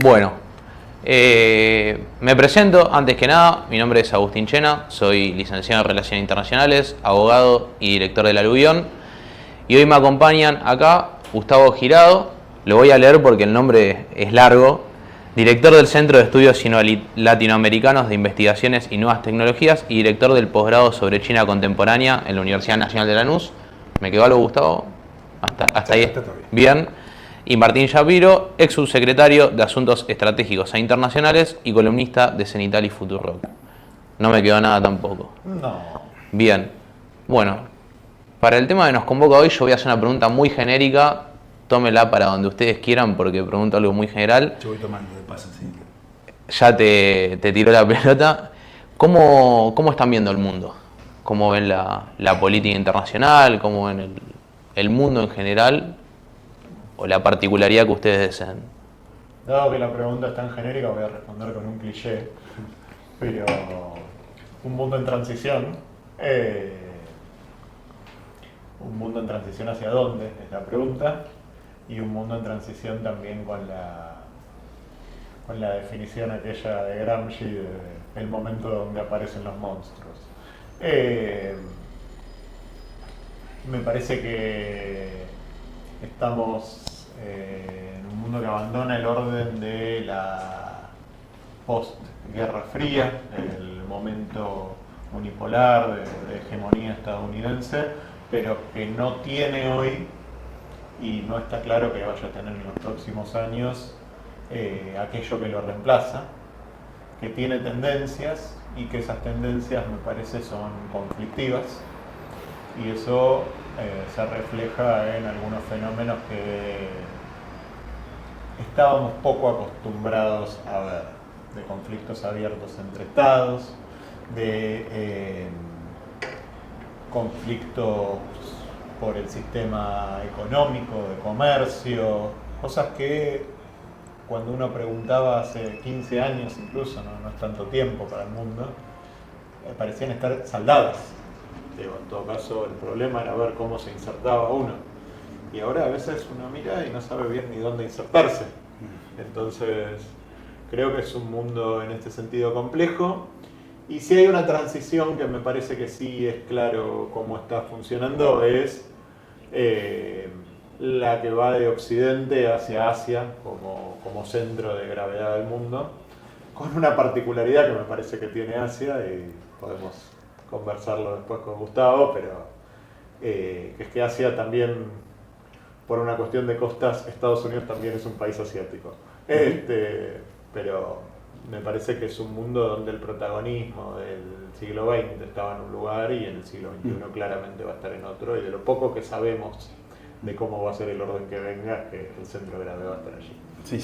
Bueno, me presento, antes que nada, mi nombre es Agustín Chena, soy licenciado en Relaciones Internacionales, abogado y director del Aluvión. Y hoy me acompañan acá Gustavo Girado, lo voy a leer porque el nombre es largo, director del Centro de Estudios Latinoamericanos de Investigaciones y Nuevas Tecnologías y director del posgrado sobre China Contemporánea en la Universidad Nacional de Lanús. ¿Me quedó algo, Gustavo? Hasta ahí. Bien. Y Martín Shapiro, ex subsecretario de Asuntos Estratégicos e Internacionales y columnista de Cenital y Futurock. No me quedó nada tampoco. No. Bien. Bueno, para el tema que nos convoca hoy yo voy a hacer una pregunta muy genérica. Tómela para donde ustedes quieran porque pregunto algo muy general. Yo voy tomando de paso, sí. Ya te tiró la pelota. ¿Cómo están viendo el mundo? ¿Cómo ven la política internacional? ¿Cómo ven el mundo en general? ¿O la particularidad que ustedes deseen? Dado que la pregunta es tan genérica, voy a responder con un cliché. Pero un mundo en transición. ¿Un mundo en transición hacia dónde? Es la pregunta. Y un mundo en transición también con la definición aquella de Gramsci del momento donde aparecen los monstruos. Me parece que estamos en un mundo que abandona el orden de la post-Guerra Fría, el momento unipolar de hegemonía estadounidense, pero que no tiene hoy, y no está claro que vaya a tener en los próximos años, aquello que lo reemplaza, que tiene tendencias y que esas tendencias me parece son conflictivas, y eso se refleja en algunos fenómenos que estábamos poco acostumbrados a ver, de conflictos abiertos entre estados, de conflictos por el sistema económico, de comercio, cosas que cuando uno preguntaba hace 15 años incluso, no es tanto tiempo para el mundo, parecían estar saldadas. En todo caso, el problema era ver cómo se insertaba uno. Y ahora a veces uno mira y no sabe bien ni dónde insertarse. Entonces, creo que es un mundo en este sentido complejo. Y si hay una transición que me parece que sí es claro cómo está funcionando, es la que va de Occidente hacia Asia como centro de gravedad del mundo, con una particularidad que me parece que tiene Asia, y podemos conversarlo después con Gustavo, pero que es que Asia también, por una cuestión de costas, Estados Unidos también es un país asiático. Pero me parece que es un mundo donde el protagonismo del siglo XX estaba en un lugar y en el siglo XXI claramente va a estar en otro, y de lo poco que sabemos de cómo va a ser el orden que venga, que el centro de gravedad va a estar allí. Sí,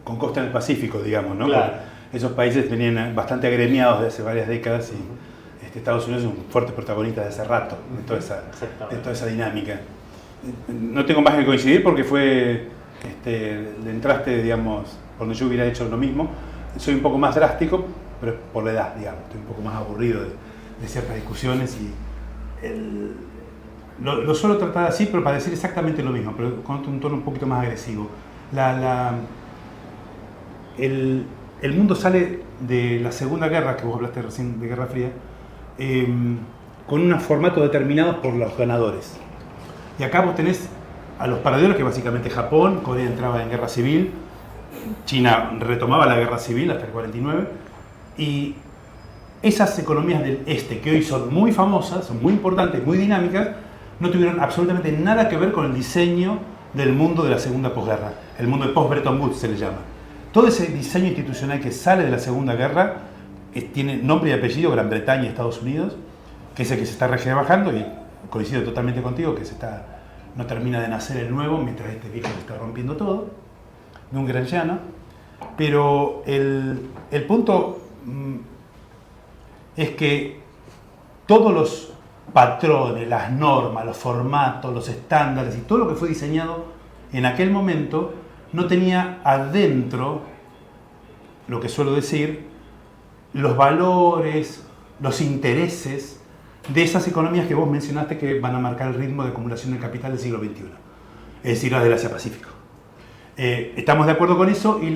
con costa en el Pacífico, digamos, ¿no? Claro. Porque esos países venían bastante agremiados desde hace varias décadas y Estados Unidos es un fuerte protagonista de hace rato, de toda esa dinámica. No tengo más que coincidir porque le entraste, digamos, cuando yo hubiera hecho lo mismo. Soy un poco más drástico, pero por la edad, digamos. Estoy un poco más aburrido de ciertas discusiones y lo suelo tratar así, pero para decir exactamente lo mismo, pero con un tono un poquito más agresivo. El mundo sale de la Segunda Guerra, que vos hablaste recién de Guerra Fría, con unos formatos determinados por los ganadores. Y acá vos tenés a los perdedores, que básicamente Japón, Corea entraba en guerra civil, China retomaba la guerra civil hasta el 49, y esas economías del este, que hoy son muy famosas, son muy importantes, muy dinámicas, no tuvieron absolutamente nada que ver con el diseño del mundo de la segunda posguerra, el mundo de post-Bretton Woods se le llama. Todo ese diseño institucional que sale de la Segunda Guerra tiene nombre y apellido Gran Bretaña y Estados Unidos, que es el que se está rebajando, y coincido totalmente contigo que no termina de nacer el nuevo mientras este viejo se está rompiendo todo, de un gran llano. Pero el punto es que todos los patrones, las normas, los formatos, los estándares y todo lo que fue diseñado en aquel momento no tenía adentro, lo que suelo decir, los valores, los intereses de esas economías que vos mencionaste que van a marcar el ritmo de acumulación del capital del siglo XXI, es decir, las del Asia-Pacífico. Estamos de acuerdo con eso y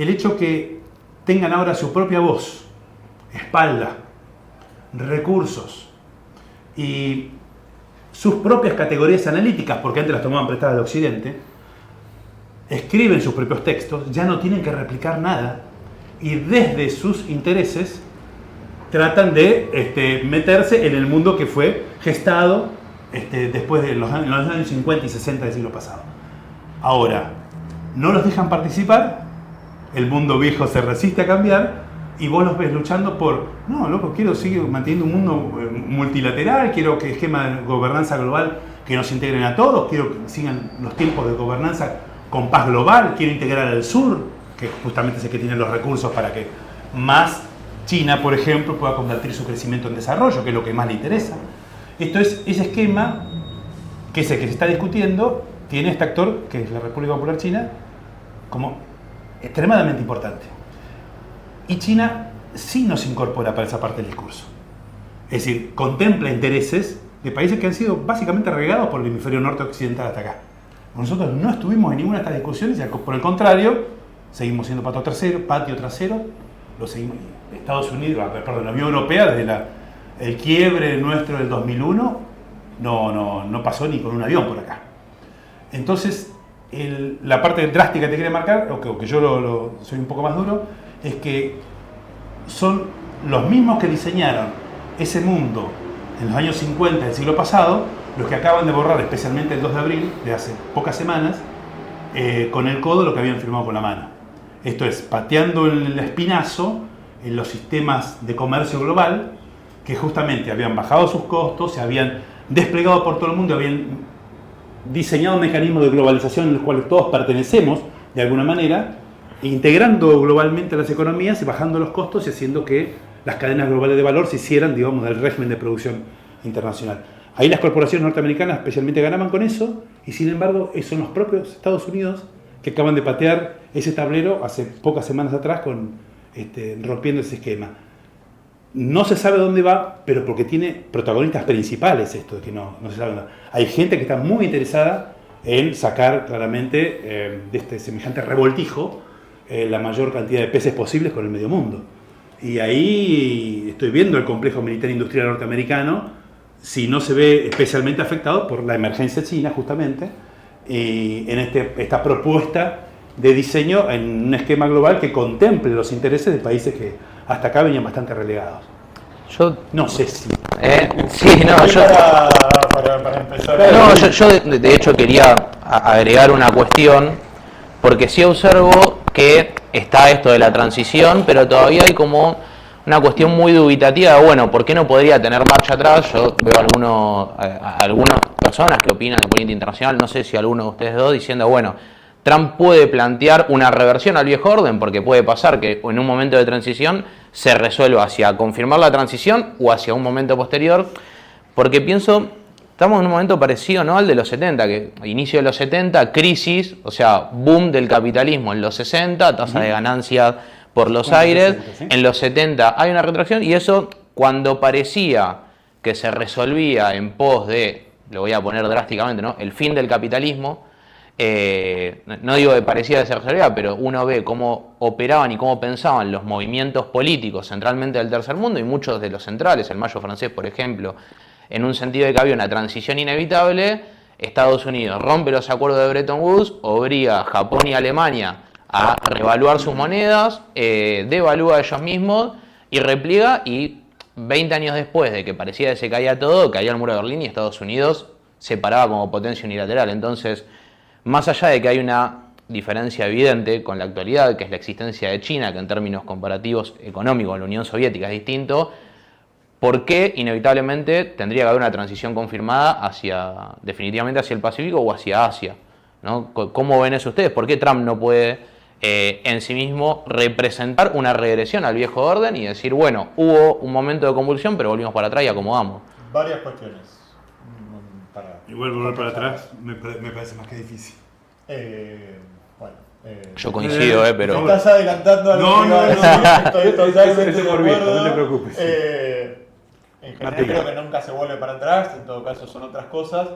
el hecho que tengan ahora su propia voz, espalda, recursos y sus propias categorías analíticas, porque antes las tomaban prestadas de Occidente, escriben sus propios textos, ya no tienen que replicar nada y desde sus intereses tratan de meterse en el mundo que fue gestado después de los años 50 y 60 del siglo pasado. Ahora, no los dejan participar, el mundo viejo se resiste a cambiar y vos los ves luchando por, no, loco, quiero seguir manteniendo un mundo multilateral, quiero que esquema de gobernanza global que nos integren a todos, quiero que sigan los tiempos de gobernanza con paz global, quiero integrar al sur, que justamente es el que tiene los recursos para que más China, por ejemplo, pueda convertir su crecimiento en desarrollo, que es lo que más le interesa. Esto es ese esquema que es el que se está discutiendo, tiene este actor, que es la República Popular China, como extremadamente importante. Y China sí nos incorpora para esa parte del discurso. Es decir, contempla intereses de países que han sido básicamente regados por el hemisferio norte occidental hasta acá. Nosotros no estuvimos en ninguna de estas discusiones, por el contrario, seguimos siendo patio trasero, lo seguimos. Estados Unidos, perdón, la Unión Europea, desde el quiebre nuestro del 2001, no pasó ni con un avión por acá. Entonces, la parte drástica que te quiere marcar, o que yo soy un poco más duro, es que son los mismos que diseñaron ese mundo en los años 50 del siglo pasado, los que acaban de borrar, especialmente el 2 de abril, de hace pocas semanas, con el codo lo que habían firmado con la mano. Esto es, pateando el espinazo en los sistemas de comercio global, que justamente habían bajado sus costos, se habían desplegado por todo el mundo, habían diseñado mecanismos de globalización en los cuales todos pertenecemos, de alguna manera, integrando globalmente las economías y bajando los costos y haciendo que las cadenas globales de valor se hicieran, digamos, del régimen de producción internacional. Ahí las corporaciones norteamericanas especialmente ganaban con eso, y sin embargo son los propios Estados Unidos que acaban de patear ese tablero hace pocas semanas atrás rompiendo ese esquema. No se sabe dónde va, pero porque tiene protagonistas principales esto, de que no se sabe dónde va. Hay gente que está muy interesada en sacar claramente de este semejante revoltijo la mayor cantidad de peces posibles con el medio mundo. Y ahí estoy viendo el complejo militar industrial norteamericano, si no se ve especialmente afectado por la emergencia china justamente, en esta propuesta de diseño en un esquema global que contemple los intereses de países que hasta acá venían bastante relegados. Yo no sé si... Para empezar... yo de hecho quería agregar una cuestión, porque sí observo que está esto de la transición, pero todavía hay como una cuestión muy dubitativa de, bueno, ¿por qué no podría tener marcha atrás? Yo veo algunas personas que opinan de política internacional, no sé si alguno de ustedes dos, diciendo, bueno, Trump puede plantear una reversión al viejo orden, porque puede pasar que en un momento de transición se resuelva hacia confirmar la transición o hacia un momento posterior, porque pienso, estamos en un momento parecido, ¿no?, al de los 70, que a inicio de los 70, crisis, o sea, boom del capitalismo en los 60, tasa de ganancias por los aires, 60, ¿sí? En los 70 hay una retracción, y eso cuando parecía que se resolvía en pos de, lo voy a poner drásticamente, ¿no?, el fin del capitalismo, no digo que parecía que se resolvía, pero uno ve cómo operaban y cómo pensaban los movimientos políticos centralmente del tercer mundo, y muchos de los centrales, el Mayo francés, por ejemplo, en un sentido de que había una transición inevitable. Estados Unidos rompe los acuerdos de Bretton Woods, obliga a Japón y Alemania a revaluar sus monedas, devalúa a ellos mismos y repliega, y 20 años después de que parecía que se caía todo, caía el muro de Berlín y Estados Unidos se paraba como potencia unilateral. Entonces, más allá de que hay una diferencia evidente con la actualidad, que es la existencia de China, que en términos comparativos económicos con la Unión Soviética es distinto, ¿por qué inevitablemente tendría que haber una transición confirmada definitivamente hacia el Pacífico o hacia Asia, ¿no? ¿Cómo ven eso ustedes? ¿Por qué Trump no puede en sí mismo representar una regresión al viejo orden y decir, bueno, hubo un momento de convulsión, pero volvimos para atrás y acomodamos? Varias cuestiones. Igual volver para atrás me parece más que difícil. Yo coincido, pero... Estás adelantando a lo que iba a decir. Estoy totalmente de acuerdo. No te preocupes. En general creo que nunca se vuelve para atrás, en todo caso son otras cosas.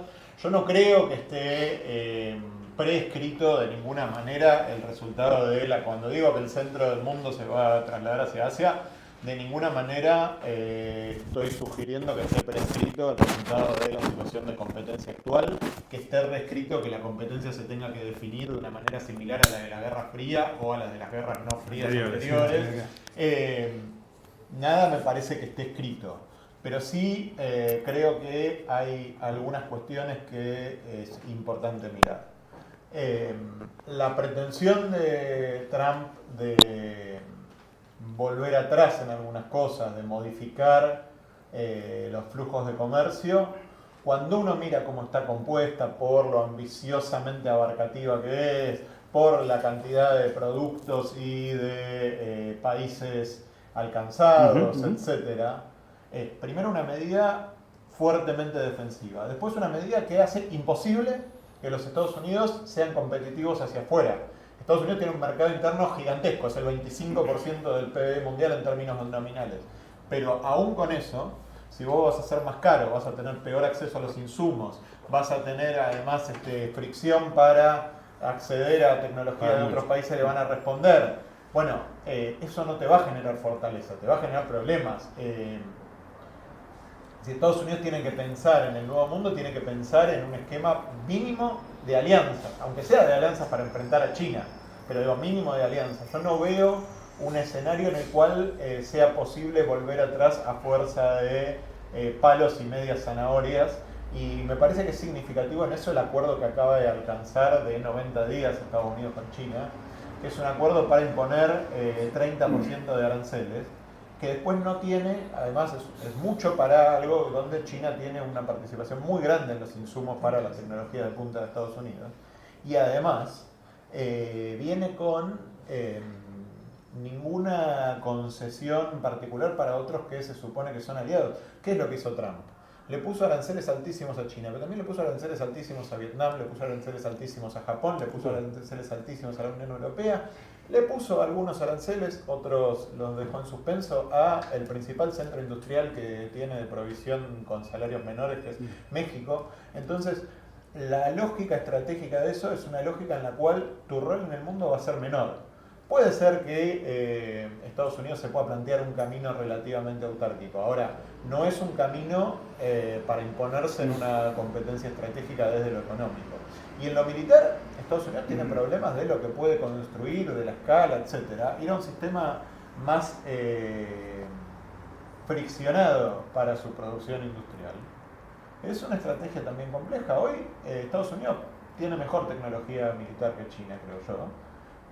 Yo no creo que esté prescrito de ninguna manera el resultado de cuando digo que el centro del mundo se va a trasladar hacia Asia, de ninguna manera estoy sugiriendo que esté prescrito el resultado de la situación de competencia actual, que esté reescrito que la competencia se tenga que definir de una manera similar a la de la Guerra Fría o a la de las guerras no frías anteriores. Nada me parece que esté escrito, pero sí creo que hay algunas cuestiones que es importante mirar. La pretensión de Trump de volver atrás en algunas cosas, de modificar los flujos de comercio, cuando uno mira cómo está compuesta por lo ambiciosamente abarcativa que es, por la cantidad de productos y de países alcanzados, etcétera, primero una medida fuertemente defensiva, después una medida que hace imposible que los Estados Unidos sean competitivos hacia afuera. Estados Unidos tiene un mercado interno gigantesco, es el 25% del PIB mundial en términos nominales. Pero aún con eso, si vos vas a ser más caro, vas a tener peor acceso a los insumos, vas a tener además fricción para acceder a tecnología de otros países que van a responder. Bueno, eso no te va a generar fortaleza, te va a generar problemas. Si Estados Unidos tiene que pensar en el nuevo mundo, tiene que pensar en un esquema mínimo de alianzas, aunque sea de alianzas para enfrentar a China, pero digo mínimo de alianzas. Yo no veo un escenario en el cual sea posible volver atrás a fuerza de palos y medias zanahorias, y me parece que es significativo en eso el acuerdo que acaba de alcanzar de 90 días Estados Unidos con China, que es un acuerdo para imponer 30% de aranceles, que después no tiene, además es mucho para algo donde China tiene una participación muy grande en los insumos para la tecnología de punta de Estados Unidos, y además viene con ninguna concesión particular para otros que se supone que son aliados. ¿Qué es lo que hizo Trump? Le puso aranceles altísimos a China, pero también le puso aranceles altísimos a Vietnam, le puso aranceles altísimos a Japón, le puso aranceles altísimos a la Unión Europea, le puso algunos aranceles, otros los dejó en suspenso a el principal centro industrial que tiene de provisión con salarios menores, que es México. Entonces, la lógica estratégica de eso es una lógica en la cual tu rol en el mundo va a ser menor. Puede ser que Estados Unidos se pueda plantear un camino relativamente autárquico. Ahora, no es un camino para imponerse en una competencia estratégica desde lo económico. Y en lo militar, Estados Unidos tiene problemas de lo que puede construir, de la escala, etc. Ir a un sistema más friccionado para su producción industrial es una estrategia también compleja. Hoy Estados Unidos tiene mejor tecnología militar que China, creo yo,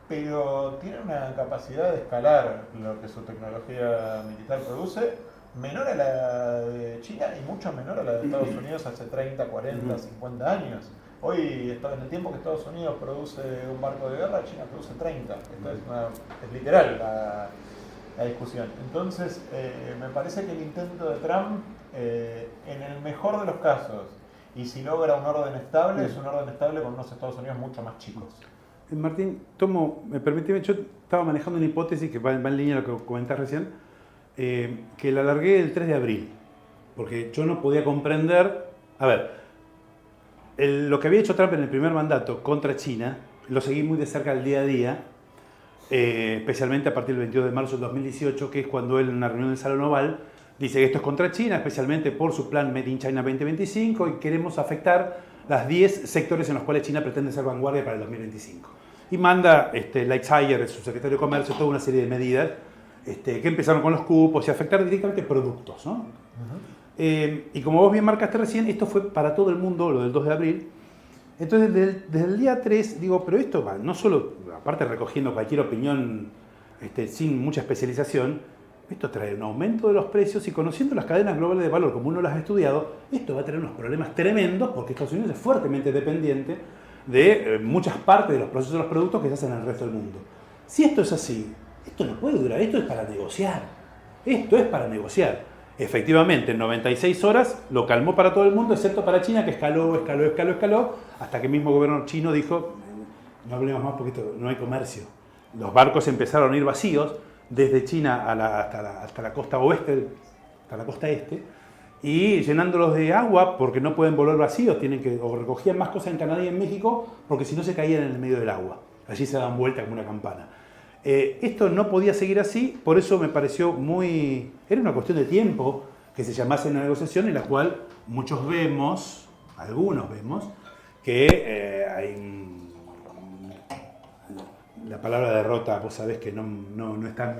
pero tiene una capacidad de escalar lo que su tecnología militar produce menor a la de China y mucho menor a la de Estados Unidos hace 30, 40, 50 años. Hoy, en el tiempo que Estados Unidos produce un barco de guerra, China produce 30. Esto es literal la discusión. Entonces, me parece que el intento de Trump, en el mejor de los casos, y si logra un orden estable, es un orden estable con unos Estados Unidos mucho más chicos. Martín, me permíteme, yo estaba manejando una hipótesis que va en línea con lo que comentás recién, que la alargué el 3 de abril, porque yo no podía comprender, lo que había hecho Trump en el primer mandato contra China, lo seguí muy de cerca el día a día, especialmente a partir del 22 de marzo del 2018, que es cuando él en una reunión del Salón Oval dice que esto es contra China, especialmente por su plan Made in China 2025, y queremos afectar las 10 sectores en los cuales China pretende ser vanguardia para el 2025. Y manda Lighthizer, el subsecretario de Comercio, toda una serie de medidas que empezaron con los cupos y afectar directamente productos, ¿no? Y como vos bien marcaste recién, esto fue para todo el mundo, lo del 2 de abril. Entonces, desde el día 3, digo, pero esto va, no solo, aparte recogiendo cualquier opinión sin mucha especialización, esto trae un aumento de los precios y conociendo las cadenas globales de valor como uno las ha estudiado, esto va a tener unos problemas tremendos porque Estados Unidos es fuertemente dependiente de muchas partes de los procesos de los productos que se hacen en el resto del mundo. Si esto es así, esto no puede durar, esto es para negociar. Esto es para negociar. Efectivamente, en 96 horas lo calmó para todo el mundo, excepto para China, que escaló, hasta que el mismo gobierno chino dijo, no hablemos más porque no hay comercio. Los barcos empezaron a ir vacíos desde China hasta la costa oeste, hasta la costa este, y llenándolos de agua porque no pueden volver vacíos, o recogían más cosas en Canadá y en México porque si no se caían en el medio del agua. Allí se daban vuelta como una campana. Esto no podía seguir así, por eso me pareció era una cuestión de tiempo que se llamase una negociación en la cual algunos vemos, que la palabra derrota, vos sabés que no está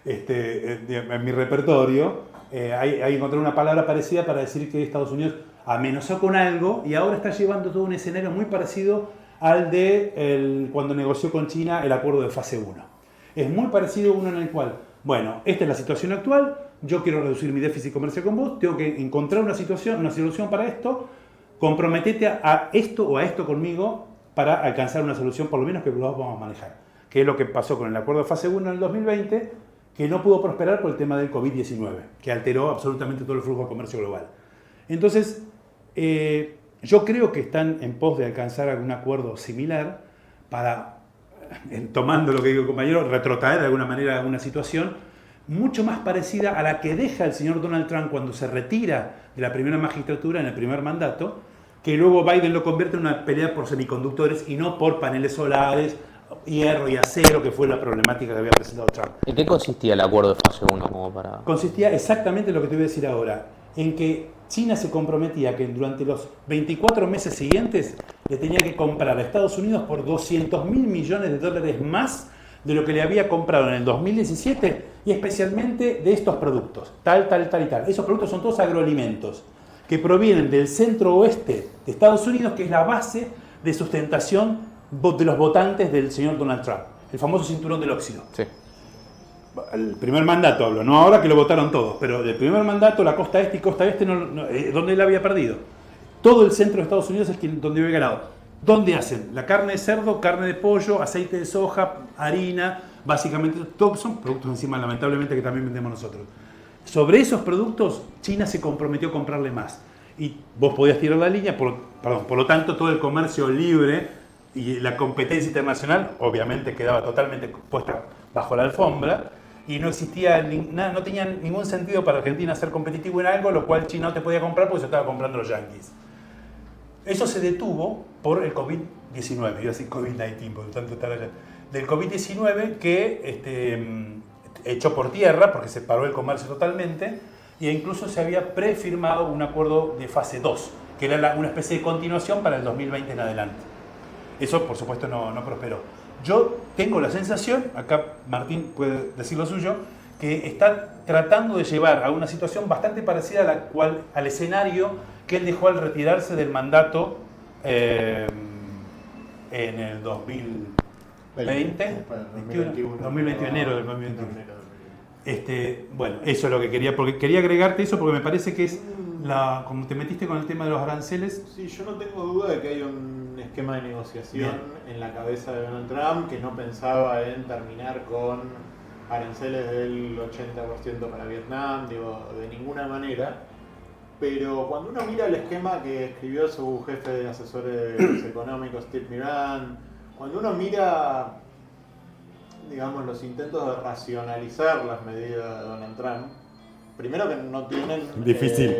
en mi repertorio. Hay encontré una palabra parecida para decir que Estados Unidos amenazó con algo y ahora está llevando todo un escenario muy parecido al de cuando negoció con China el acuerdo de fase 1. Es muy parecido uno en el cual, bueno, esta es la situación actual, yo quiero reducir mi déficit comercial con vos, tengo que encontrar una solución para esto, comprometete a esto o a esto conmigo para alcanzar una solución por lo menos que los dos vamos a manejar. Que es lo que pasó con el acuerdo de fase 1 en el 2020, que no pudo prosperar por el tema del COVID-19, que alteró absolutamente todo el flujo de comercio global. Entonces, yo creo que están en pos de alcanzar algún acuerdo similar para, tomando lo que digo el compañero, retrotraer de alguna manera alguna situación mucho más parecida a la que deja el señor Donald Trump cuando se retira de la primera magistratura en el primer mandato, que luego Biden lo convierte en una pelea por semiconductores y no por paneles solares, hierro y acero, que fue la problemática que había presentado Trump. ¿En qué consistía el acuerdo de fase 1? Consistía exactamente en lo que te voy a decir ahora, en que China se comprometía que durante los 24 meses siguientes le tenía que comprar a Estados Unidos por $200.000 millones más de lo que le había comprado en el 2017 y especialmente de estos productos, tal y tal. Esos productos son todos agroalimentos que provienen del centro oeste de Estados Unidos, que es la base de sustentación de los votantes del señor Donald Trump, el famoso cinturón del óxido. Sí. El primer mandato hablo, no ahora que lo votaron todos, pero del primer mandato, la costa este y costa oeste, donde él había perdido. Todo el centro de Estados Unidos es donde había ganado. ¿Dónde hacen? La carne de cerdo, carne de pollo, aceite de soja, harina, básicamente, todos son productos encima, lamentablemente, que también vendemos nosotros. Sobre esos productos, China se comprometió a comprarle más. Y vos podías tirar la línea, por lo tanto, todo el comercio libre y la competencia internacional, obviamente, quedaba totalmente puesta bajo la alfombra. Y no existía no tenía ningún sentido para Argentina ser competitivo en algo, lo cual China no te podía comprar porque se estaba comprando los yanquis. Eso se detuvo por el COVID-19, iba a decir COVID-19, por lo tanto estar allá. Del COVID-19 que echó por tierra, porque se paró el comercio totalmente, e incluso se había prefirmado un acuerdo de fase 2, que era una especie de continuación para el 2020 en adelante. Eso, por supuesto, no prosperó. Yo tengo la sensación, acá Martín puede decir lo suyo, que está tratando de llevar a una situación bastante parecida al escenario que él dejó al retirarse del mandato en el 2021, enero del 2021. Bueno, eso es lo que quería, porque quería agregarte eso porque me parece que es como te metiste con el tema de los aranceles. Sí, yo no tengo duda de que hay un esquema de negociación en la cabeza de Donald Trump que no pensaba en terminar con aranceles del 80% para Vietnam, de ninguna manera. Pero cuando uno mira el esquema que escribió su jefe de asesores económicos, Steve Mirand, cuando uno mira, digamos, los intentos de racionalizar las medidas de Donald Trump, primero que no tienen... Difícil.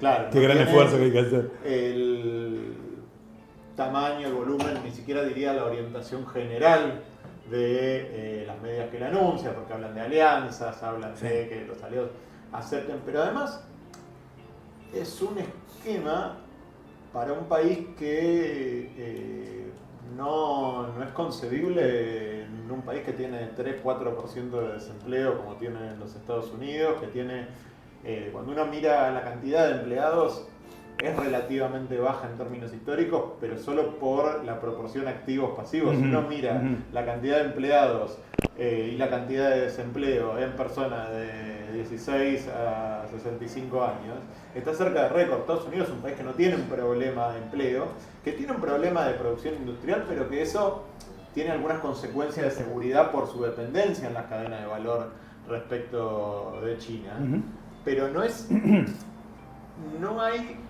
Claro. Qué gran esfuerzo que hay que hacer. El tamaño, el volumen, ni siquiera diría la orientación general de las medidas que él anuncia, porque hablan de alianzas, hablan de que los aliados acepten, pero además es un esquema para un país que no es concebible en un país que tiene 3-4% de desempleo como tienen los Estados Unidos, que tiene, cuando uno mira la cantidad de empleados, es relativamente baja en términos históricos, pero solo por la proporción activos-pasivos. Si uno mira la cantidad de empleados y la cantidad de desempleo en personas de 16 a 65 años, está cerca de récord. Estados Unidos es un país que no tiene un problema de empleo, que tiene un problema de producción industrial, pero que eso tiene algunas consecuencias de seguridad por su dependencia en las cadenas de valor respecto de China. Pero no hay,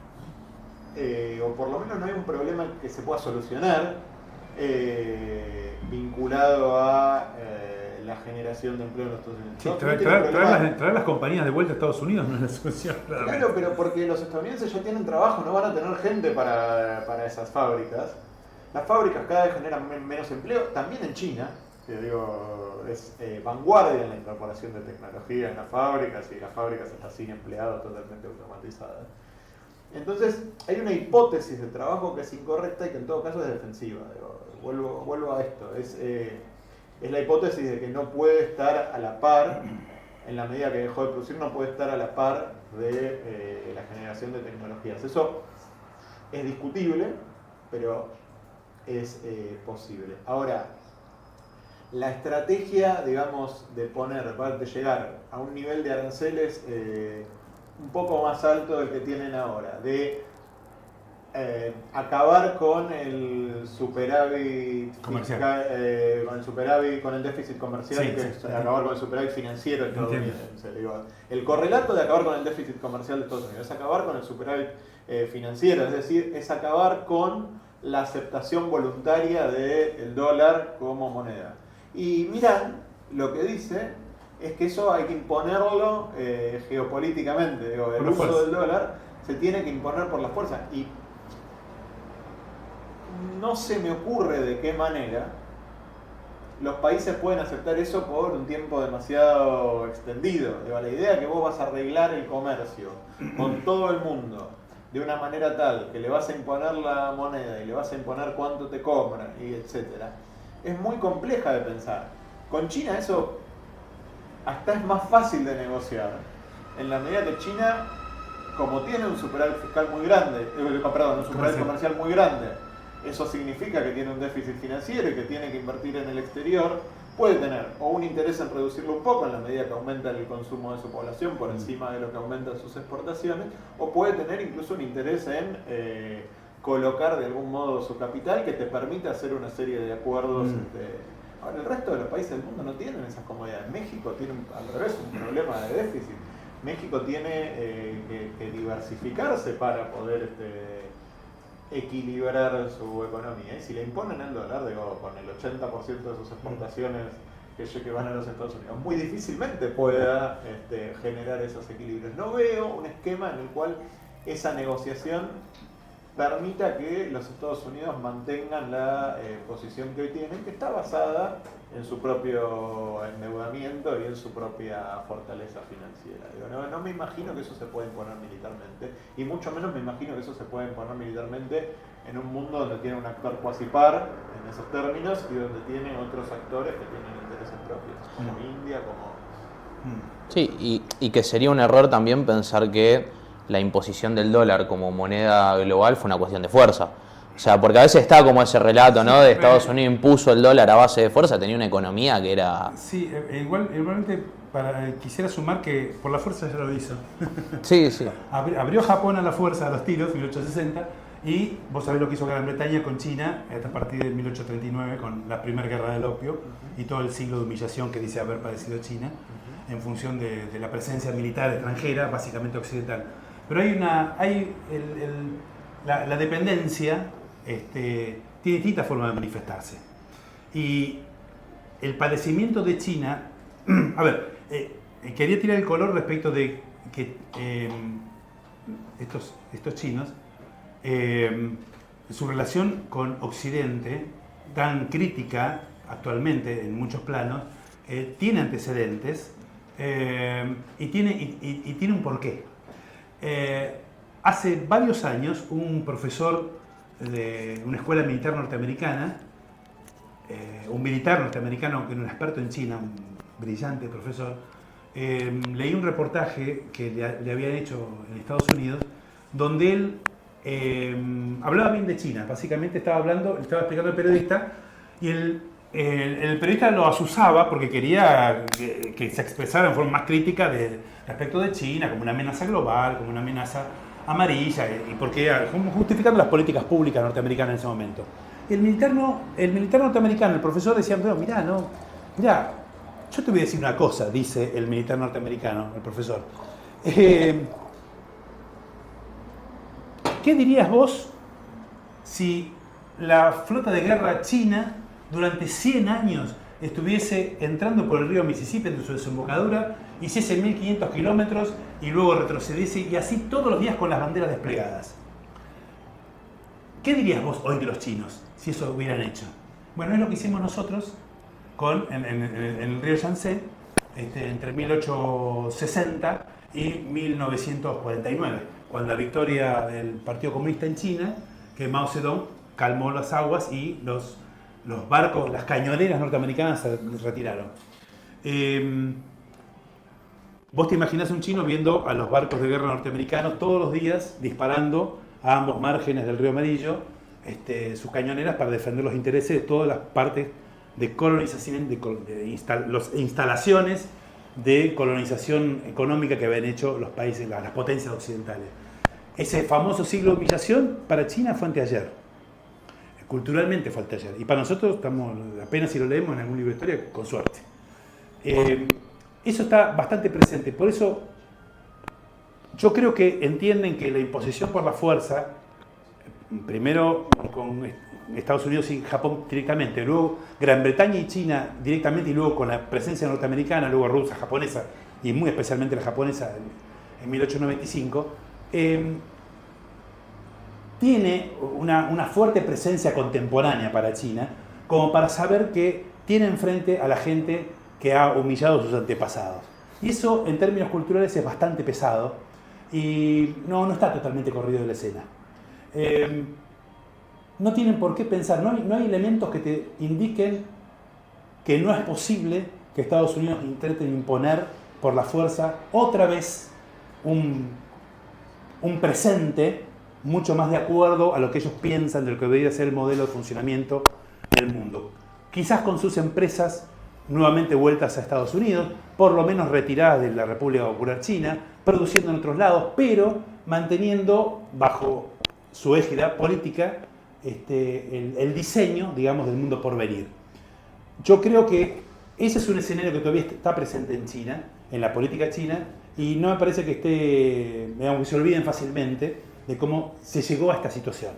o por lo menos no hay un problema que se pueda solucionar vinculado a la generación de empleo en los Estados Unidos. Sí, traer las compañías de vuelta a Estados Unidos no es la solución. Claro, pero porque los estadounidenses ya tienen trabajo, no van a tener gente para esas fábricas. Las fábricas cada vez generan menos empleo, también en China, que digo, es vanguardia en la incorporación de tecnología en las fábricas, y las fábricas están sin empleados, totalmente automatizadas. Entonces, hay una hipótesis de trabajo que es incorrecta y que en todo caso es defensiva. Digo, vuelvo a esto. Es la hipótesis de que no puede estar a la par, en la medida que dejó de producir, no puede estar a la par de la generación de tecnologías. Eso es discutible, pero es posible. Ahora, la estrategia, digamos, de llegar a un nivel de aranceles un poco más alto del que tienen ahora, de acabar con el superávit comercial, con el déficit comercial, sí, que sí, es acabar con el superávit financiero estadounidense. El correlato de acabar con el déficit comercial de Estados Unidos es acabar con el superávit financiero, es decir, es acabar con la aceptación voluntaria del dólar como moneda. Y mirá, lo que dice es que eso hay que imponerlo geopolíticamente. Digo, el uso del dólar se tiene que imponer por la fuerza. Y no se me ocurre de qué manera los países pueden aceptar eso por un tiempo demasiado extendido. Digo, la idea que vos vas a arreglar el comercio con todo el mundo de una manera tal que le vas a imponer la moneda y le vas a imponer cuánto te cobran, y etcétera, es muy compleja de pensar. Con China eso hasta es más fácil de negociar, en la medida que China, como tiene un superávit fiscal muy grande, un superávit comercial muy grande, eso significa que tiene un déficit financiero y que tiene que invertir en el exterior, puede tener o un interés en reducirlo un poco en la medida que aumenta el consumo de su población por encima de lo que aumentan sus exportaciones, o puede tener incluso un interés en colocar de algún modo su capital que te permita hacer una serie de acuerdos. Ahora, el resto de los países del mundo no tienen esas comodidades. México tiene, al revés, un problema de déficit. México tiene que diversificarse para poder equilibrar su economía. Y si le imponen el dólar, digo, con el 80% de sus exportaciones que van a los Estados Unidos, muy difícilmente pueda generar esos equilibrios. No veo un esquema en el cual esa negociación permita que los Estados Unidos mantengan la posición que hoy tienen, que está basada en su propio endeudamiento y en su propia fortaleza financiera. Digo, no me imagino que eso se pueda imponer militarmente, y mucho menos me imagino que eso se pueda imponer militarmente en un mundo donde tiene un actor cuasi par en esos términos y donde tiene otros actores que tienen intereses propios, como India, como... Sí, y que sería un error también pensar que la imposición del dólar como moneda global fue una cuestión de fuerza. O sea, porque a veces está como ese relato, ¿no? De Estados Unidos impuso el dólar a base de fuerza, tenía una economía que era... Sí, igualmente quisiera sumar que por la fuerza ya lo hizo. Sí, sí. Abrió Japón a la fuerza, a los tiros, 1860, y vos sabés lo que hizo Gran Bretaña con China a partir de 1839, con la primera guerra del opio y todo el siglo de humillación que dice haber padecido China, en función de la presencia militar extranjera, básicamente occidental. Pero la dependencia tiene distintas formas de manifestarse. Y el padecimiento de China... A ver, quería tirar el color respecto de que estos chinos, su relación con Occidente, tan crítica actualmente en muchos planos, tiene antecedentes y tiene un porqué. Hace varios años, un profesor de una escuela militar norteamericana, un militar norteamericano que era un experto en China, un brillante profesor, leí un reportaje que le habían hecho en Estados Unidos, donde él hablaba bien de China. Básicamente estaba explicando al periodista, y el periodista lo asusaba porque quería que se expresara en forma más crítica respecto de China como una amenaza global, como una amenaza amarilla, y porque justificando las políticas públicas norteamericanas en ese momento. El militar norteamericano, el profesor decía, pero mirá, yo te voy a decir una cosa, dice el militar norteamericano, el profesor. ¿Qué dirías vos si la flota de guerra china durante 100 años estuviese entrando por el río Mississippi en su desembocadura, hiciese 1500 kilómetros y luego retrocediese, y así todos los días con las banderas desplegadas. ¿Qué dirías vos hoy de los chinos si eso hubieran hecho? Bueno, es lo que hicimos nosotros en el río Yangtze entre 1860 y 1949, cuando la victoria del Partido Comunista en China, que Mao Zedong calmó las aguas y los barcos, las cañoneras norteamericanas se retiraron. Vos te imaginás un chino viendo a los barcos de guerra norteamericanos todos los días disparando a ambos márgenes del río Amarillo sus cañoneras para defender los intereses de todas las partes de colonización, instalaciones de colonización económica que habían hecho los países, las potencias occidentales. Ese famoso siglo de humillación para China fue anteayer. Culturalmente fue anteayer. Y para nosotros estamos, apenas si lo leemos en algún libro de historia, con suerte. Eso está bastante presente. Por eso yo creo que entienden que la imposición por la fuerza, primero con Estados Unidos y Japón directamente, luego Gran Bretaña y China directamente, y luego con la presencia norteamericana, luego rusa, japonesa, y muy especialmente la japonesa en 1895, tiene una fuerte presencia contemporánea para China, como para saber que tiene enfrente a la gente que ha humillado a sus antepasados. Y eso, en términos culturales, es bastante pesado y no está totalmente corrido de la escena. No tienen por qué pensar, no hay elementos que te indiquen que no es posible que Estados Unidos intente imponer por la fuerza otra vez un presente mucho más de acuerdo a lo que ellos piensan de lo que debería ser el modelo de funcionamiento del mundo. Quizás con sus empresas nuevamente vueltas a Estados Unidos, por lo menos retiradas de la República Popular China, produciendo en otros lados, pero manteniendo bajo su égida política el diseño, digamos, del mundo por venir. Yo creo que ese es un escenario que todavía está presente en China, en la política china, y no me parece que que se olviden fácilmente de cómo se llegó a esta situación.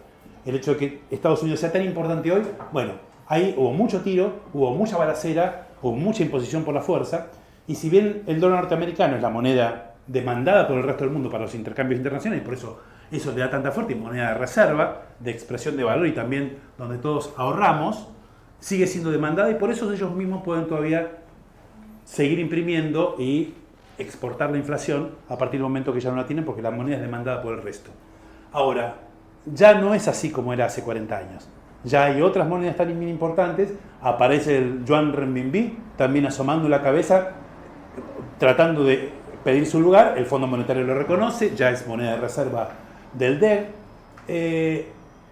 El hecho de que Estados Unidos sea tan importante hoy, bueno, ahí hubo mucho tiro, hubo mucha balacera, hubo mucha imposición por la fuerza, y si bien el dólar norteamericano es la moneda demandada por el resto del mundo para los intercambios internacionales, y por eso le da tanta fuerza, y moneda de reserva, de expresión de valor, y también donde todos ahorramos, sigue siendo demandada, y por eso ellos mismos pueden todavía seguir imprimiendo y exportar la inflación a partir del momento que ya no la tienen, porque la moneda es demandada por el resto. Ahora, ya no es así como era hace 40 años. Ya hay otras monedas tan importantes, aparece el yuan renminbi, también asomando la cabeza, tratando de pedir su lugar, el Fondo Monetario lo reconoce, ya es moneda de reserva del DEG.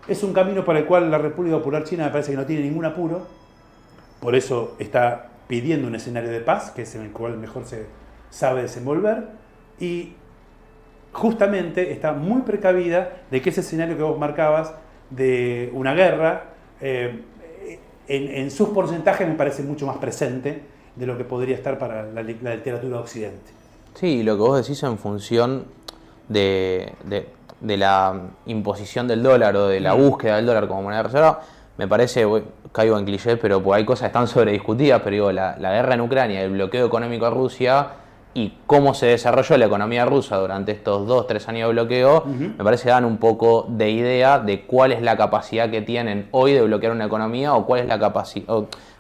Es un camino para el cual la República Popular China me parece que no tiene ningún apuro, por eso está pidiendo un escenario de paz, que es en el cual mejor se sabe desenvolver, y justamente está muy precavida de que ese escenario que vos marcabas de una guerra, en sus porcentajes me parece mucho más presente de lo que podría estar para la literatura de Occidente. Sí, lo que vos decís en función de la imposición del dólar o de la búsqueda del dólar como moneda de reserva, me parece, caigo en clichés, pero pues hay cosas que están sobrediscutidas, pero digo, la guerra en Ucrania, el bloqueo económico a Rusia y cómo se desarrolló la economía rusa durante estos 2-3 años de bloqueo, me parece que dan un poco de idea de cuál es la capacidad que tienen hoy de bloquear una economía o cuál es la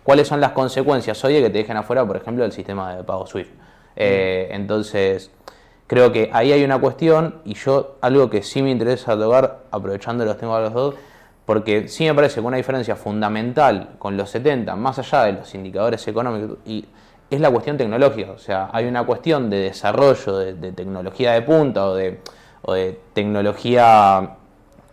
cuáles son las consecuencias hoy de que te dejen afuera, por ejemplo, del sistema de pago SWIFT. Entonces, creo que ahí hay una cuestión, y algo que sí me interesa tocar, aprovechando los temas de los dos, porque sí me parece que una diferencia fundamental con los 70, más allá de los indicadores económicos, es la cuestión tecnológica. O sea, hay una cuestión de desarrollo de tecnología de punta o de tecnología,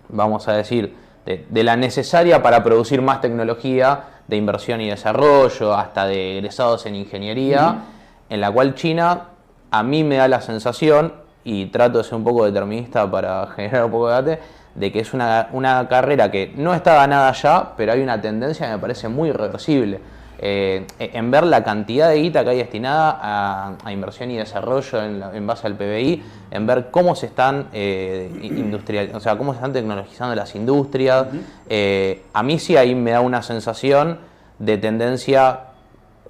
vamos a decir, de la necesaria para producir más tecnología, de inversión y desarrollo, hasta de egresados en ingeniería, en la cual China, a mí me da la sensación, y trato de ser un poco determinista para generar un poco de debate, de que es una carrera que no está ganada ya, pero hay una tendencia que me parece muy irreversible. En ver la cantidad de guita que hay destinada a inversión y desarrollo en base al PBI, en ver cómo se están cómo se están tecnologizando las industrias. A mí sí ahí me da una sensación de tendencia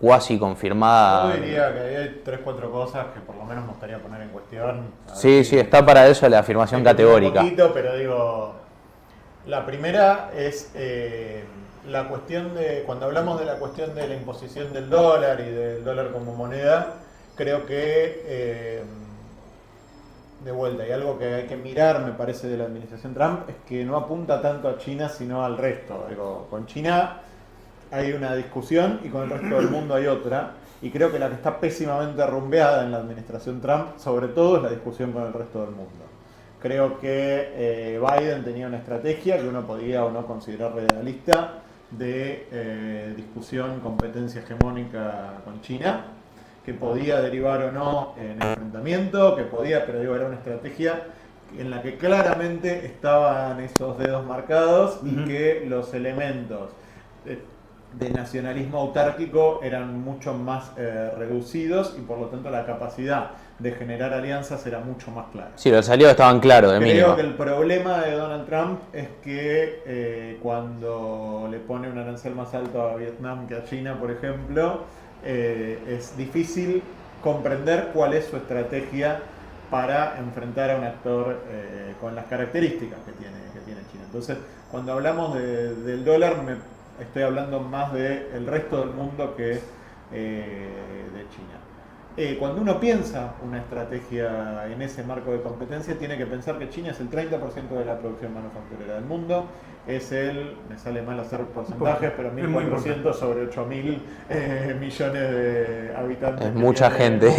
cuasi confirmada. Yo diría que hay 3-4 cosas que por lo menos me gustaría poner en cuestión. Sí, sí, está para eso la afirmación categórica. Un poquito, pero digo, la primera es la cuestión de, cuando hablamos de la cuestión de la imposición del dólar y del dólar como moneda, creo que de vuelta, y algo que hay que mirar, me parece, de la administración Trump, es que no apunta tanto a China, sino al resto. Digo, con China hay una discusión y con el resto del mundo hay otra, y creo que la que está pésimamente rumbeada en la administración Trump, sobre todo, es la discusión con el resto del mundo. Creo que Biden tenía una estrategia que uno podía o no considerar realista de discusión, competencia hegemónica con China, que podía derivar o no en enfrentamiento, que podía, pero digo, era una estrategia en la que claramente estaban esos dedos marcados y que los elementos de nacionalismo autárquico eran mucho más reducidos y por lo tanto la capacidad de generar alianzas era mucho más clara. Sí, los aliados estaban claros, de mínimo. Creo que el problema de Donald Trump es que cuando le pone un arancel más alto a Vietnam que a China, por ejemplo, es difícil comprender cuál es su estrategia para enfrentar a un actor con las características que tiene China. Entonces, cuando hablamos del dólar, estoy hablando más del resto del mundo que de China. Cuando uno piensa una estrategia en ese marco de competencia, tiene que pensar que China es el 30% de la producción manufacturera del mundo. Es me sale mal hacer porcentajes, pero 1.400 sobre 8.000 millones de habitantes. Es mucha gente.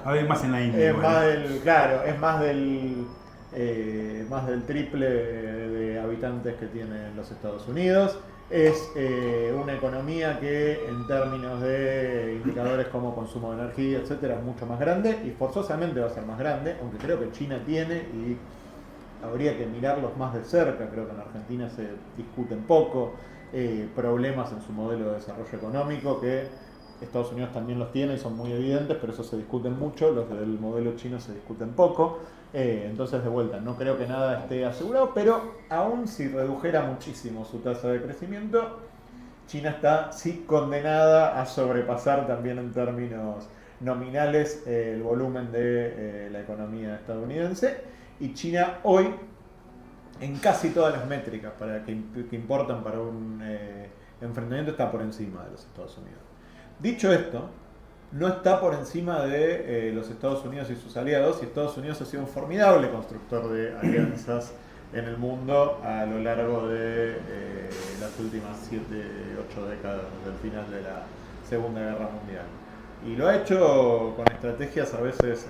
Hay más en la India. Es más del triple de habitantes que tienen los Estados Unidos. Es una economía que en términos de indicadores como consumo de energía, etcétera, es mucho más grande y forzosamente va a ser más grande, aunque creo que China tiene y habría que mirarlos más de cerca. Creo que en Argentina se discuten poco problemas en su modelo de desarrollo económico, que Estados Unidos también los tiene y son muy evidentes, pero esos se discuten mucho, los del modelo chino se discuten poco. Entonces, de vuelta, no creo que nada esté asegurado, pero aún si redujera muchísimo su tasa de crecimiento, China está sí condenada a sobrepasar también en términos nominales el volumen de la economía estadounidense, y China hoy, en casi todas las métricas que importan para un enfrentamiento, está por encima de los Estados Unidos. Dicho esto, no está por encima de los Estados Unidos y sus aliados, y Estados Unidos ha sido un formidable constructor de alianzas en el mundo a lo largo de las últimas 7-8 décadas, desde el final de la Segunda Guerra Mundial. Y lo ha hecho con estrategias a veces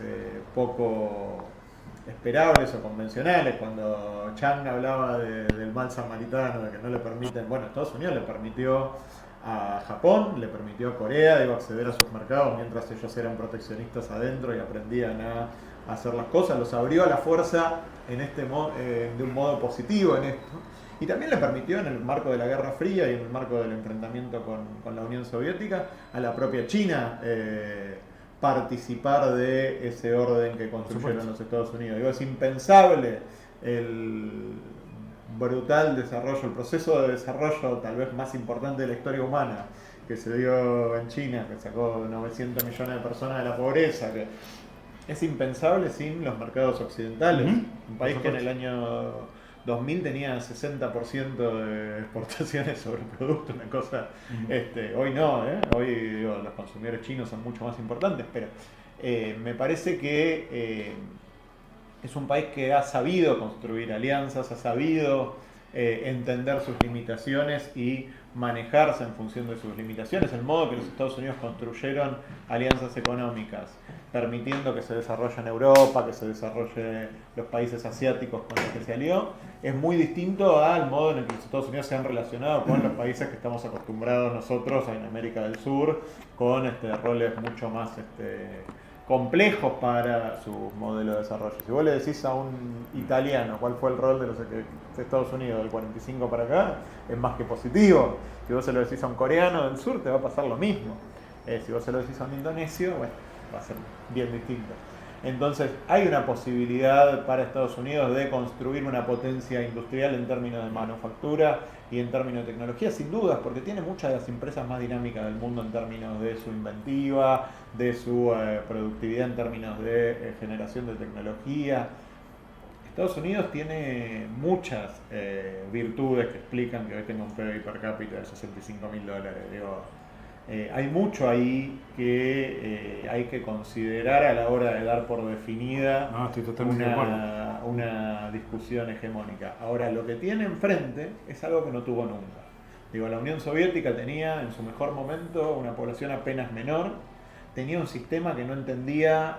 poco esperables o convencionales. Cuando Chang hablaba del mal samaritano, de que no le permiten, bueno, Estados Unidos le permitió a Japón, le permitió a Corea acceder a sus mercados mientras ellos eran proteccionistas adentro y aprendían a hacer las cosas, los abrió a la fuerza de un modo positivo en esto, y también le permitió, en el marco de la Guerra Fría y en el marco del enfrentamiento con la Unión Soviética, a la propia China participar de ese orden que construyeron los Estados Unidos. Digo, es impensable el brutal desarrollo, el proceso de desarrollo tal vez más importante de la historia humana que se dio en China, que sacó 900 millones de personas de la pobreza, que es impensable sin los mercados occidentales. Un país que en el año 2000 tenía 60% de exportaciones sobre el producto, una cosa, hoy no, hoy los consumidores chinos son mucho más importantes, pero me parece que es un país que ha sabido construir alianzas, ha sabido entender sus limitaciones y manejarse en función de sus limitaciones. El modo que los Estados Unidos construyeron alianzas económicas, permitiendo que se desarrolle en Europa, que se desarrolle los países asiáticos con los que se alió, es muy distinto al modo en el que los Estados Unidos se han relacionado con los países que estamos acostumbrados nosotros en América del Sur, con roles mucho más complejos para su modelo de desarrollo. Si vos le decís a un italiano cuál fue el rol de los Estados Unidos del 45 para acá, es más que positivo. Si vos se lo decís a un coreano del sur, te va a pasar lo mismo. Si vos se lo decís a un indonesio, bueno, va a ser bien distinto. Entonces hay una posibilidad para Estados Unidos de construir una potencia industrial en términos de manufactura y en términos de tecnología, sin dudas, porque tiene muchas de las empresas más dinámicas del mundo en términos de su inventiva, de su productividad en términos de generación de tecnología. Estados Unidos tiene muchas virtudes que explican que hoy tenga un PIB per cápita de $65.000. Digo, hay mucho ahí que hay que considerar a la hora de dar por definida estoy totalmente de acuerdo. una discusión hegemónica. Ahora, lo que tiene enfrente es algo que no tuvo nunca. Digo, la Unión Soviética tenía en su mejor momento una población apenas menor, tenía un sistema que no entendía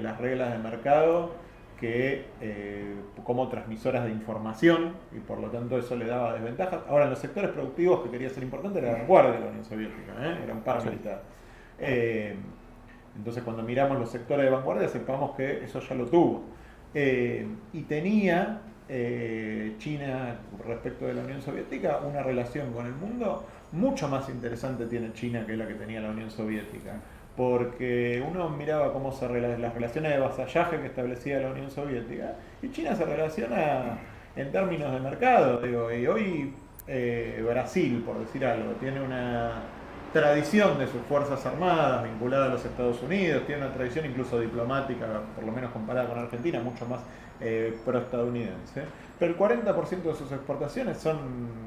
las reglas del mercado como transmisoras de información, y por lo tanto eso le daba desventajas. Ahora, en los sectores productivos, que quería ser importante, era la vanguardia de la Unión Soviética, era un paramilitar. Entonces, cuando miramos los sectores de vanguardia, sepamos que eso ya lo tuvo. Y tenía China, respecto de la Unión Soviética, una relación con el mundo mucho más interesante tiene China que la que tenía la Unión Soviética. Porque uno miraba cómo las relaciones de vasallaje que establecía la Unión Soviética, y China se relaciona en términos de mercado. Digo, y hoy Brasil, por decir algo, tiene una tradición de sus fuerzas armadas vinculada a los Estados Unidos, tiene una tradición incluso diplomática, por lo menos comparada con Argentina, mucho más pro-estadounidense. Pero el 40% de sus exportaciones son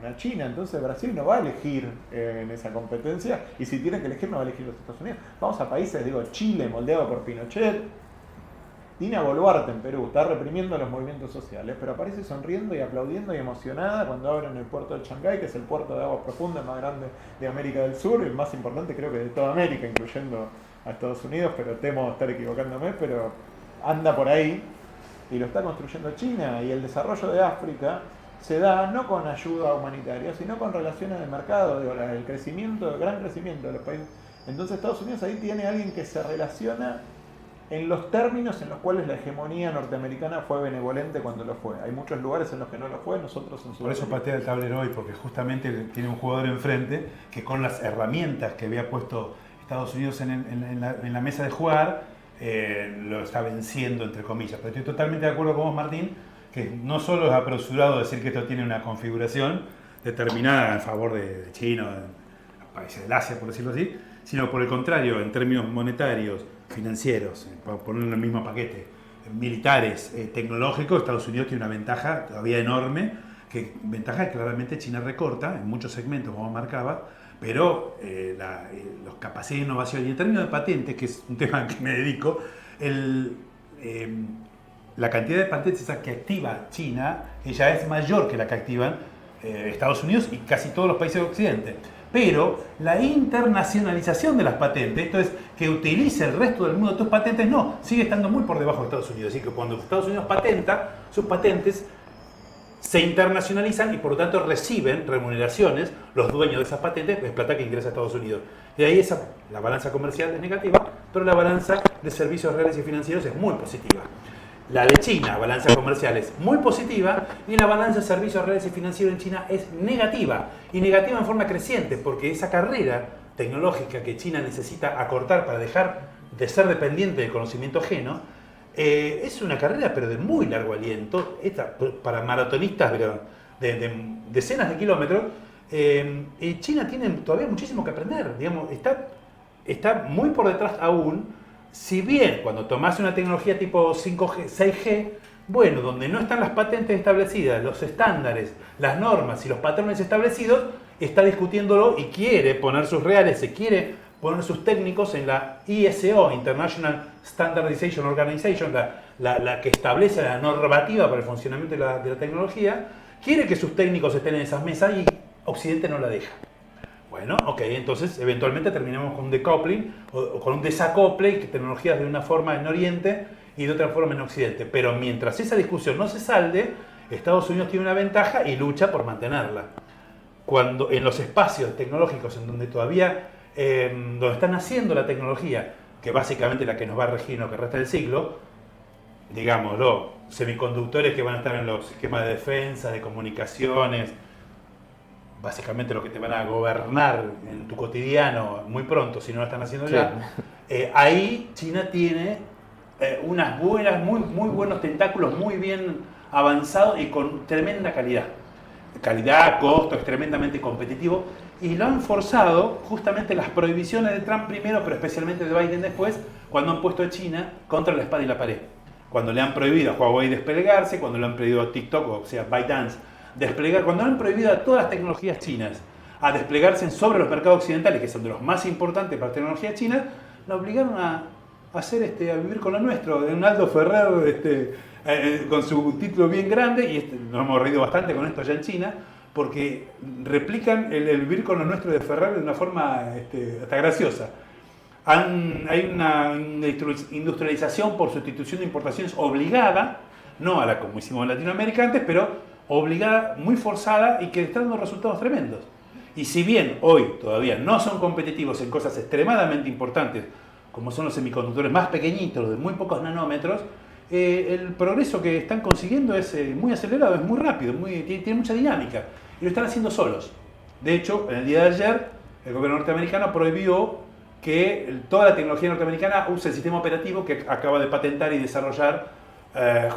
a China, entonces Brasil no va a elegir en esa competencia, y si tiene que elegir no va a elegir los Estados Unidos. Vamos a países, digo, Chile, moldeado por Pinochet. Dina Boluarte en Perú está reprimiendo los movimientos sociales, pero aparece sonriendo y aplaudiendo y emocionada cuando abren el puerto de Shanghái, que es el puerto de aguas profundas más grande de América del Sur, el más importante creo que de toda América, incluyendo a Estados Unidos, pero temo estar equivocándome, pero anda por ahí, y lo está construyendo China. Y el desarrollo de África se da no con ayuda humanitaria, sino con relaciones de mercado, digo, el crecimiento, el gran crecimiento de los países. Entonces Estados Unidos ahí tiene alguien que se relaciona en los términos en los cuales la hegemonía norteamericana fue benevolente cuando lo fue. Hay muchos lugares en los que no lo fue, nosotros en Por eso patea el tablero hoy, porque justamente tiene un jugador enfrente que con las herramientas que había puesto Estados Unidos en la mesa de jugar, lo está venciendo, entre comillas. Pero estoy totalmente de acuerdo con vos, Martín, que no solo es apresurado decir que esto tiene una configuración determinada en favor de China, de los países del Asia, por decirlo así, sino por el contrario, en términos monetarios, financieros, para ponerlo en el mismo paquete, militares, tecnológicos, Estados Unidos tiene una ventaja todavía enorme, ventaja que claramente China recorta en muchos segmentos, como marcaba, pero las capacidades de innovación, y en términos de patentes, que es un tema al que me dedico, la cantidad de patentes que activa China ya es mayor que la que activan Estados Unidos y casi todos los países de Occidente. Pero la internacionalización de las patentes, esto es, que utilice el resto del mundo tus patentes, no, sigue estando muy por debajo de Estados Unidos. Así que cuando Estados Unidos patenta, sus patentes se internacionalizan y por lo tanto reciben remuneraciones los dueños de esas patentes, es plata que ingresa a Estados Unidos. De ahí la balanza comercial es negativa, pero la balanza de servicios reales y financieros es muy positiva. La de China, balanza comercial, es muy positiva, y la balanza de servicios reales y financieros en China es negativa, y negativa en forma creciente, porque esa carrera tecnológica que China necesita acortar para dejar de ser dependiente del conocimiento ajeno, es una carrera pero de muy largo aliento, para maratonistas pero de decenas de kilómetros, y China tiene todavía muchísimo que aprender, digamos, está muy por detrás aún. Si bien cuando tomás una tecnología tipo 5G, 6G, bueno, donde no están las patentes establecidas, los estándares, las normas y los patrones establecidos, está discutiéndolo y quiere poner sus reales, se quiere poner sus técnicos en la ISO, International Standardization Organization, la que establece la normativa para el funcionamiento de la tecnología, quiere que sus técnicos estén en esas mesas y Occidente no la deja. Bueno, ok, entonces eventualmente terminamos con un decoupling o con un desacople, que tecnologías de una forma en Oriente y de otra forma en Occidente. Pero mientras esa discusión no se salde, Estados Unidos tiene una ventaja y lucha por mantenerla. Cuando en los espacios tecnológicos en donde todavía, donde están haciendo la tecnología, que básicamente la que nos va a regir en lo que resta del siglo, digámoslo, semiconductores que van a estar en los sistemas de defensa, de comunicaciones, básicamente lo que te van a gobernar en tu cotidiano muy pronto, si no lo están haciendo ya, ahí China tiene unas buenas, muy buenos tentáculos, muy bien avanzados y con tremenda calidad. Calidad, costo, es tremendamente competitivo. Y lo han forzado justamente las prohibiciones de Trump primero, pero especialmente de Biden después, cuando han puesto a China contra la espada y la pared. Cuando le han prohibido a Huawei desplegarse, cuando le han prohibido a TikTok, o sea, ByteDance, desplegar, cuando le han prohibido a todas las tecnologías chinas a desplegarse sobre los mercados occidentales, que son de los más importantes para la tecnología china, lo obligaron a vivir con lo nuestro. Un Aldo Ferrer con su título bien grande, y nos hemos reído bastante con esto allá en China, porque replican el vivir con lo nuestro de Ferrer de una forma hasta graciosa. Hay una industrialización por sustitución de importaciones obligada, no a la como hicimos en Latinoamérica antes, pero obligada, muy forzada y que está dando resultados tremendos. Y si bien hoy todavía no son competitivos en cosas extremadamente importantes, como son los semiconductores más pequeñitos, de muy pocos nanómetros, el progreso que están consiguiendo es muy acelerado, es muy rápido, tiene mucha dinámica. Y lo están haciendo solos. De hecho, en el día de ayer, el gobierno norteamericano prohibió que toda la tecnología norteamericana use el sistema operativo que acaba de patentar y desarrollar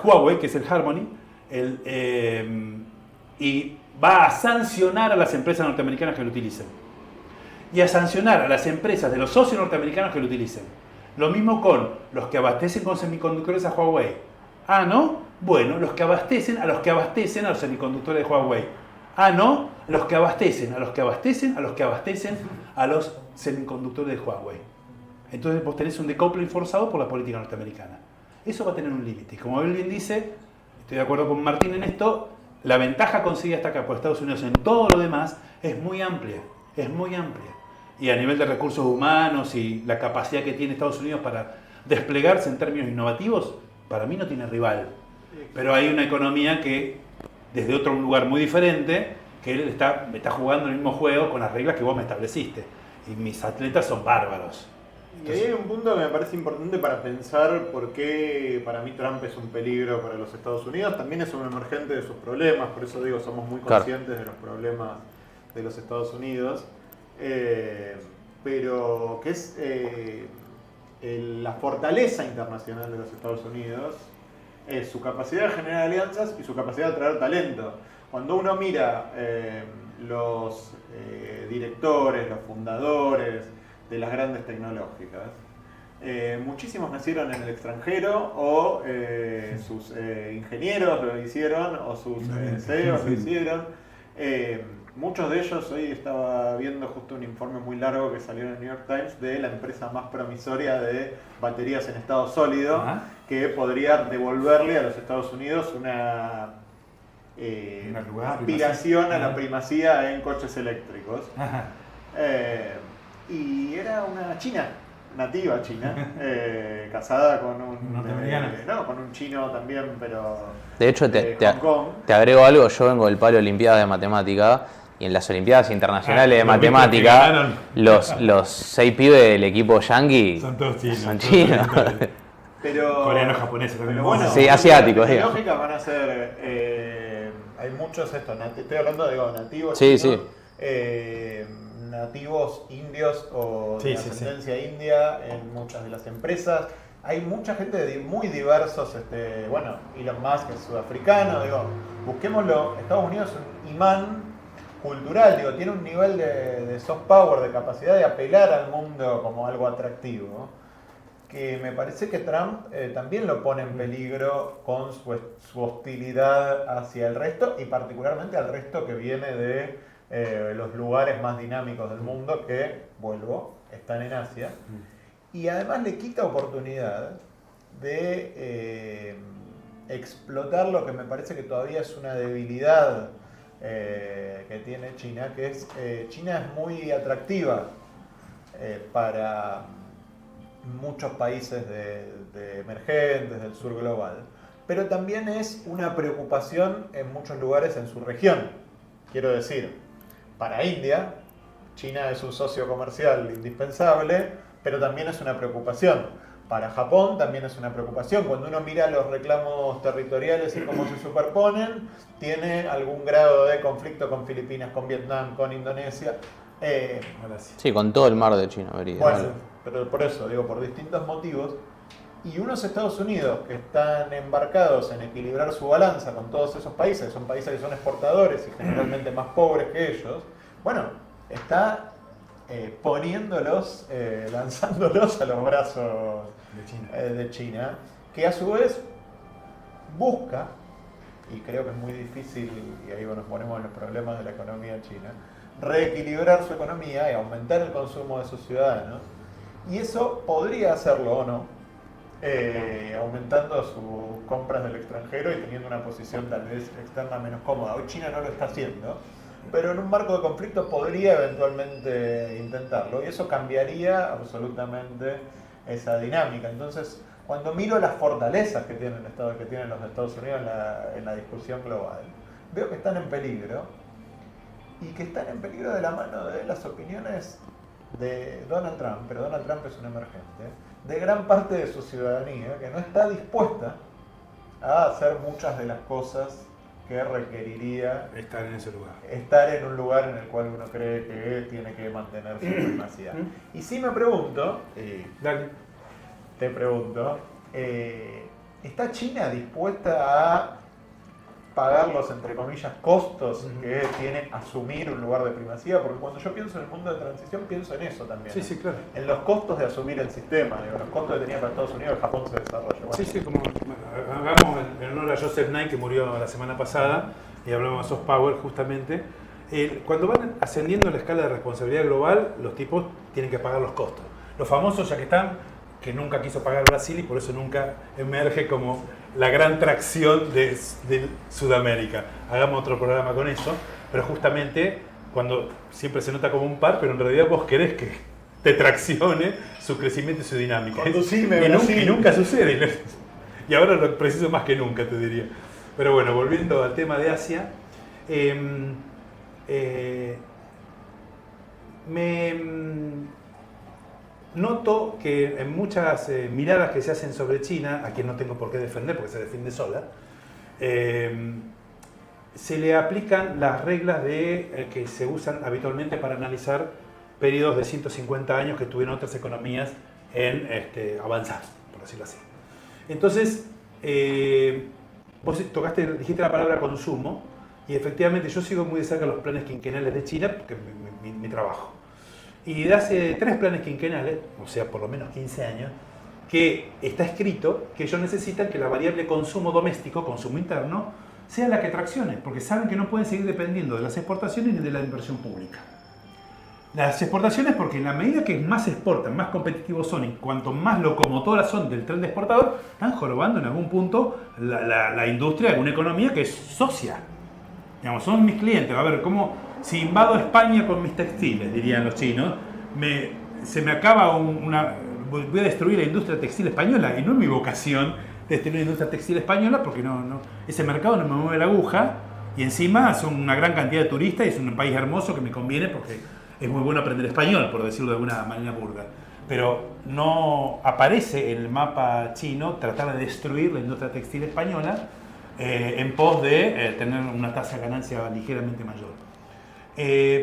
Huawei, que es el Harmony, y va a sancionar a las empresas norteamericanas que lo utilicen. Y a sancionar a las empresas de los socios norteamericanos que lo utilicen. Lo mismo con los que abastecen con semiconductores a Huawei. Ah, ¿no? Bueno, los que abastecen a los semiconductores de Huawei. Ah, ¿no? Los que abastecen a los semiconductores de Huawei. Entonces vos tenés un decoupling forzado por la política norteamericana. Eso va a tener un límite. Y como él bien dice, estoy de acuerdo con Martín en esto, la ventaja conseguida hasta acá por Estados Unidos en todo lo demás es muy amplia. Es muy amplia. Y a nivel de recursos humanos y la capacidad que tiene Estados Unidos para desplegarse en términos innovativos, para mí no tiene rival. Pero hay una economía que, desde otro lugar muy diferente, que él está jugando el mismo juego con las reglas que vos me estableciste. Y mis atletas son bárbaros. Y ahí hay un punto que me parece importante para pensar por qué para mí Trump es un peligro para los Estados Unidos. También es un emergente de sus problemas, por eso digo, somos muy conscientes de los problemas de los Estados Unidos. Pero que es la fortaleza internacional de los Estados Unidos, es su capacidad de generar alianzas y su capacidad de atraer talento. Cuando uno mira los directores, los fundadores de las grandes tecnológicas, muchísimos nacieron en el extranjero o sus ingenieros lo hicieron o sus CEOs lo hicieron. Muchos de ellos, hoy estaba viendo justo un informe muy largo que salió en el New York Times de la empresa más promisoria de baterías en estado sólido, que podría devolverle a los Estados Unidos una aspiración a la primacía en coches eléctricos. Y era una china, nativa china, casada con con un chino también, pero de hecho Hong Kong. Te agrego algo, yo vengo del palo de Olimpiadas de Matemática, y en las Olimpiadas Internacionales de Matemática, los 6 pibes del equipo yankee son todos chinos. Son chinos. Pero, coreanos, japoneses también. Pero bueno, sí, asiáticos. Las lógicas van a ser, hay muchos estoy hablando de nativos. Sí, chinos, nativos indios o de ascendencia india en muchas de las empresas. Hay mucha gente muy diversos, Elon Musk es sudafricano, busquémoslo. Estados Unidos es un imán cultural, tiene un nivel de soft power, de capacidad de apelar al mundo como algo atractivo, que me parece que Trump también lo pone en peligro con su hostilidad hacia el resto y particularmente al resto que viene de los lugares más dinámicos del mundo que, están en Asia. Y además le quita oportunidad de explotar lo que me parece que todavía es una debilidad que tiene China, que es China es muy atractiva para muchos países de emergentes del sur global, pero también es una preocupación en muchos lugares en su región. Quiero decir, para India, China es un socio comercial indispensable, pero también es una preocupación. Para Japón también es una preocupación. Cuando uno mira los reclamos territoriales y cómo se superponen, tiene algún grado de conflicto con Filipinas, con Vietnam, con Indonesia. Sí, con todo el mar de China. Bueno, pero por eso, por distintos motivos, y unos Estados Unidos que están embarcados en equilibrar su balanza con todos esos países, que son países que son exportadores y generalmente más pobres que ellos, bueno, está poniéndolos, lanzándolos a los brazos de China, que a su vez busca, y creo que es muy difícil, y ahí nos ponemos en los problemas de la economía china, reequilibrar su economía y aumentar el consumo de sus ciudadanos, y eso podría hacerlo o no, aumentando sus compras del extranjero y teniendo una posición tal vez externa menos cómoda. Hoy China no lo está haciendo, pero en un marco de conflicto podría eventualmente intentarlo, y eso cambiaría absolutamente esa dinámica. Entonces, cuando miro las fortalezas que tienen los Estados Unidos en la discusión global, veo que están en peligro, y que están en peligro de la mano de las opiniones de Donald Trump, pero Donald Trump es un emergente, de gran parte de su ciudadanía que no está dispuesta a hacer muchas de las cosas que requeriría estar en ese lugar. Estar en un lugar en el cual uno cree que tiene que mantener su primacidad. Y sí me pregunto, te pregunto, ¿está China dispuesta a pagar los, entre comillas, costos que tiene asumir un lugar de primacía? Porque cuando yo pienso en el mundo de transición, pienso en eso también. Sí, sí, claro. En los costos de asumir el sistema, los costos que tenía para Estados Unidos, Japón se desarrolló. Bueno. Sí, sí, como hagamos en honor a Joseph Nye, que murió la semana pasada, y hablamos de soft power justamente. Cuando van ascendiendo la escala de responsabilidad global, los tipos tienen que pagar los costos. Los famosos, ya que están, que nunca quiso pagar Brasil y por eso nunca emerge como la gran tracción de Sudamérica. Hagamos otro programa con eso, pero justamente cuando siempre se nota como un par, pero en realidad vos querés que te traccione su crecimiento y su dinámica. Y nunca sucede. Y ahora lo preciso más que nunca, te diría. Pero bueno, volviendo al tema de Asia, noto que en muchas miradas que se hacen sobre China, a quien no tengo por qué defender porque se defiende sola, se le aplican las reglas que se usan habitualmente para analizar periodos de 150 años que tuvieron otras economías en avanzar, por decirlo así. Entonces, vos dijiste la palabra consumo, y efectivamente yo sigo muy de cerca los planes quinquenales de China, porque es mi trabajo. Y de hace 3 planes quinquenales, o sea, por lo menos 15 años, que está escrito que ellos necesitan que la variable consumo doméstico, consumo interno, sea la que traccione, porque saben que no pueden seguir dependiendo de las exportaciones ni de la inversión pública. Las exportaciones, porque en la medida que más exportan, más competitivos son, y cuanto más locomotoras son del tren de exportador, están jorobando en algún punto la industria de una economía que es socia. Digamos, son mis clientes. A ver, ¿cómo? Si invado España con mis textiles, dirían los chinos, se me acaba voy a destruir la industria textil española, y no es mi vocación destruir la industria textil española, porque ese mercado no me mueve la aguja, y encima son una gran cantidad de turistas y es un país hermoso que me conviene porque es muy bueno aprender español, por decirlo de alguna manera burda. Pero no aparece en el mapa chino tratar de destruir la industria textil española en pos de tener una tasa de ganancia ligeramente mayor.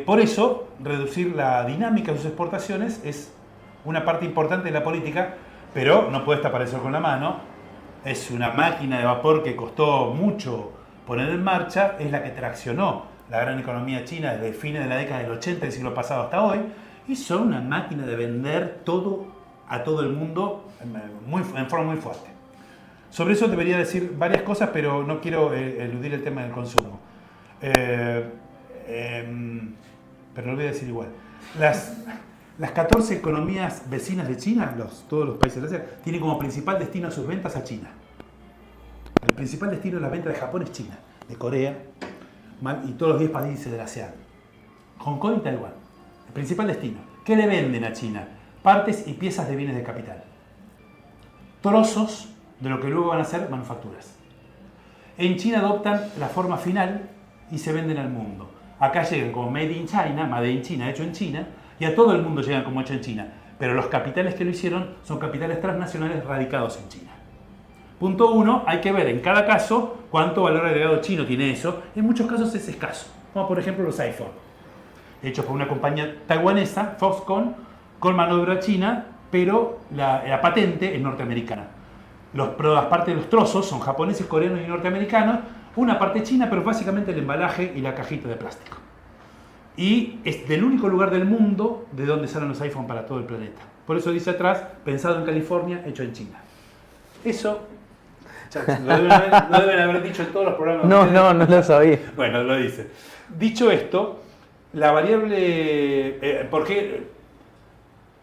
Por eso, reducir la dinámica de sus exportaciones es una parte importante de la política, pero no puedes tapar eso con la mano. Es una máquina de vapor que costó mucho poner en marcha, es la que traccionó la gran economía china desde fines de la década del 80 del siglo pasado hasta hoy, y son una máquina de vender todo a todo el mundo en forma muy fuerte. Sobre eso debería decir varias cosas, pero no quiero eludir el tema del consumo. Pero lo voy a decir igual. Las 14 economías vecinas de China, todos los países de Asia, tienen como principal destino sus ventas a China. El principal destino de las ventas de Japón es China, de Corea y todos los 10 países del ASEAN. Hong Kong y Taiwán. El principal destino. ¿Qué le venden a China? Partes y piezas de bienes de capital. Trozos de lo que luego van a ser manufacturas. En China adoptan la forma final y se venden al mundo. Acá llegan como Made in China, Made in China, hecho en China, y a todo el mundo llegan como hecho en China. Pero los capitales que lo hicieron son capitales transnacionales radicados en China. Punto 1, hay que ver en cada caso cuánto valor agregado chino tiene eso. En muchos casos es escaso, como por ejemplo los iPhone, hechos por una compañía taiwanesa, Foxconn, con mano de obra china, pero la patente es norteamericana. las partes de los trozos son japoneses, coreanos y norteamericanos, una parte china, pero básicamente el embalaje y la cajita de plástico. Y es del único lugar del mundo de donde salen los iPhone para todo el planeta. Por eso dice atrás, pensado en California, hecho en China. Eso lo deben haber dicho en todos los programas. No lo sabía. Bueno, lo dice. Dicho esto, la variable... porque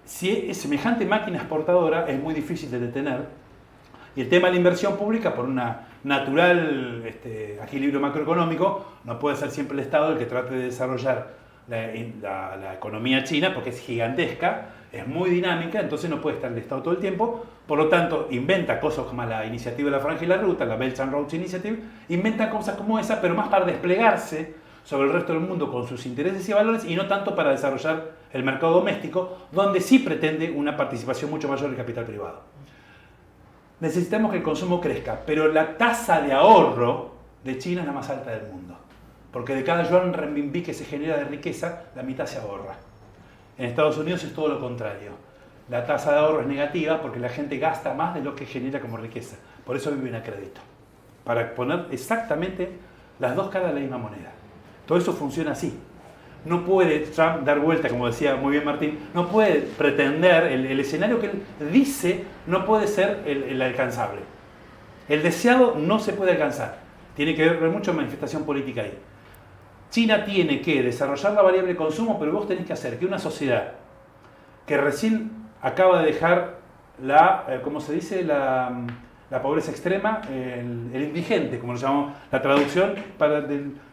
si es semejante máquina exportadora es muy difícil de detener. Y el tema de la inversión pública, por un natural equilibrio macroeconómico, no puede ser siempre el Estado el que trate de desarrollar la economía china, porque es gigantesca, es muy dinámica, entonces no puede estar el Estado todo el tiempo. Por lo tanto, inventa cosas como la iniciativa de la Franja y la Ruta, la Belt and Roads Initiative, inventa cosas como esa, pero más para desplegarse sobre el resto del mundo con sus intereses y valores, y no tanto para desarrollar el mercado doméstico, donde sí pretende una participación mucho mayor del capital privado. Necesitamos que el consumo crezca, pero la tasa de ahorro de China es la más alta del mundo. Porque de cada yuan renminbi que se genera de riqueza, la mitad se ahorra. En Estados Unidos es todo lo contrario. La tasa de ahorro es negativa porque la gente gasta más de lo que genera como riqueza. Por eso viven a crédito. Para poner exactamente las dos caras de la misma moneda. Todo eso funciona así. No puede Trump dar vuelta, como decía muy bien Martín, no puede pretender, el escenario que él dice no puede ser el alcanzable. El deseado no se puede alcanzar. Tiene que haber mucha manifestación política ahí. China tiene que desarrollar la variable de consumo, pero vos tenés que hacer que una sociedad que recién acaba de dejar ¿cómo se dice? La pobreza extrema, el indigente, como lo llamamos, la traducción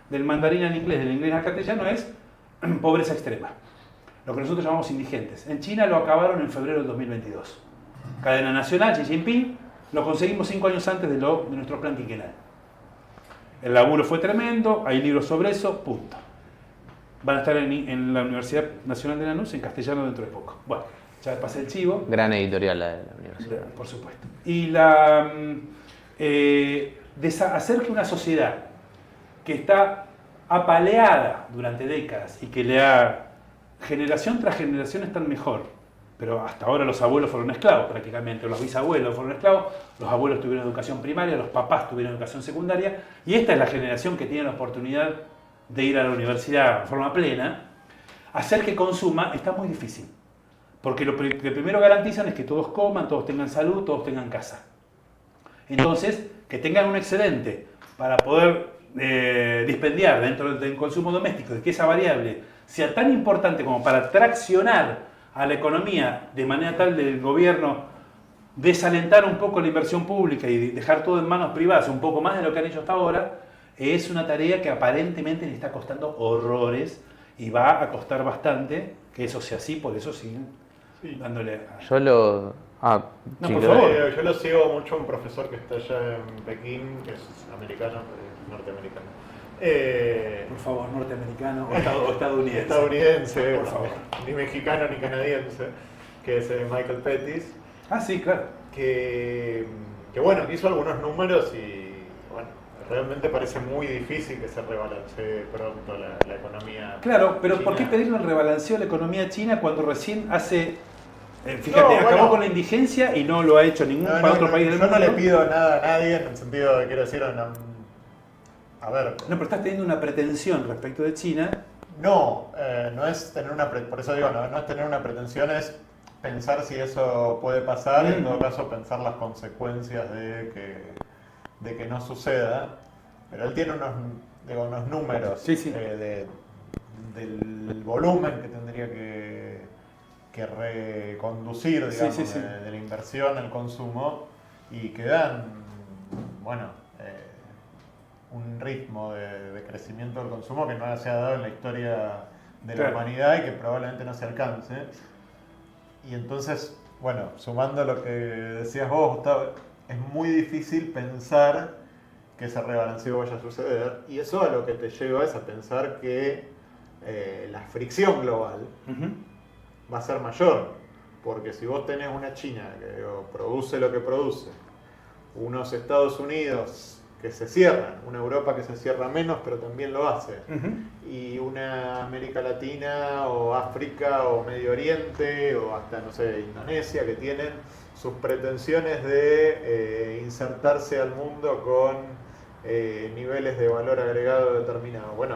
del mandarín al inglés, del inglés al castellano es pobreza extrema, lo que nosotros llamamos indigentes. En China lo acabaron en febrero del 2022. Cadena nacional, Xi Jinping, lo conseguimos 5 años antes de nuestro plan quinquenal. El laburo fue tremendo, hay libros sobre eso, punto. Van a estar en la Universidad Nacional de Lanús en castellano dentro de poco. Bueno, ya pasé el chivo. Gran editorial la de la universidad. Por supuesto. Y hacer que una sociedad que está apaleada durante décadas y que generación tras generación están mejor, pero hasta ahora los abuelos fueron esclavos prácticamente, los bisabuelos fueron esclavos, los abuelos tuvieron educación primaria, los papás tuvieron educación secundaria, y esta es la generación que tiene la oportunidad de ir a la universidad de forma plena. Hacer que consuma está muy difícil, porque lo que primero garantizan es que todos coman, todos tengan salud, todos tengan casa. Entonces, que tengan un excedente para poder dispendiar dentro del consumo doméstico, de que esa variable sea tan importante como para traccionar a la economía de manera tal del gobierno desalentar un poco la inversión pública y dejar todo en manos privadas, un poco más de lo que han hecho hasta ahora, es una tarea que aparentemente le está costando horrores y va a costar bastante que eso sea así, por eso siguen dándole a... Yo por favor. Yo lo sigo mucho a un profesor que está allá en Pekín, que es americano, norteamericano. Por favor, norteamericano o estadounidense. Estadounidense, por favor. Ni mexicano ni canadiense, que es Michael Pettis. Ah, sí, claro. Que bueno, hizo algunos números y bueno, realmente parece muy difícil que se rebalancee pronto la economía. Claro, pero china. ¿por qué pedirle un rebalanceo a la economía china cuando recién hace... fíjate, acabó con la indigencia y no lo ha hecho ningún otro país del mundo? Yo no le pido nada a nadie, en el sentido de, quiero decir, a ver... No, pero estás teniendo una pretensión respecto de China. No, no es tener por eso digo, no es tener una pretensión, es pensar si eso puede pasar, en todo caso pensar las consecuencias de que no suceda. Pero él tiene unos números del volumen que tendría que reconducir, digamos, de la inversión al consumo, y que dan, bueno, un ritmo de crecimiento del consumo que no se ha dado en la historia de la humanidad y que probablemente no se alcance. Y entonces, bueno, sumando lo que decías vos, Gustavo, es muy difícil pensar que ese rebalanceo vaya a suceder, y eso a lo que te lleva es a pensar que la fricción global va a ser mayor, porque si vos tenés una China que produce lo que produce, unos Estados Unidos que se cierran, una Europa que se cierra menos pero también lo hace, y una América Latina o África o Medio Oriente o hasta, no sé, Indonesia, que tienen sus pretensiones de insertarse al mundo con niveles de valor agregado determinados. Bueno,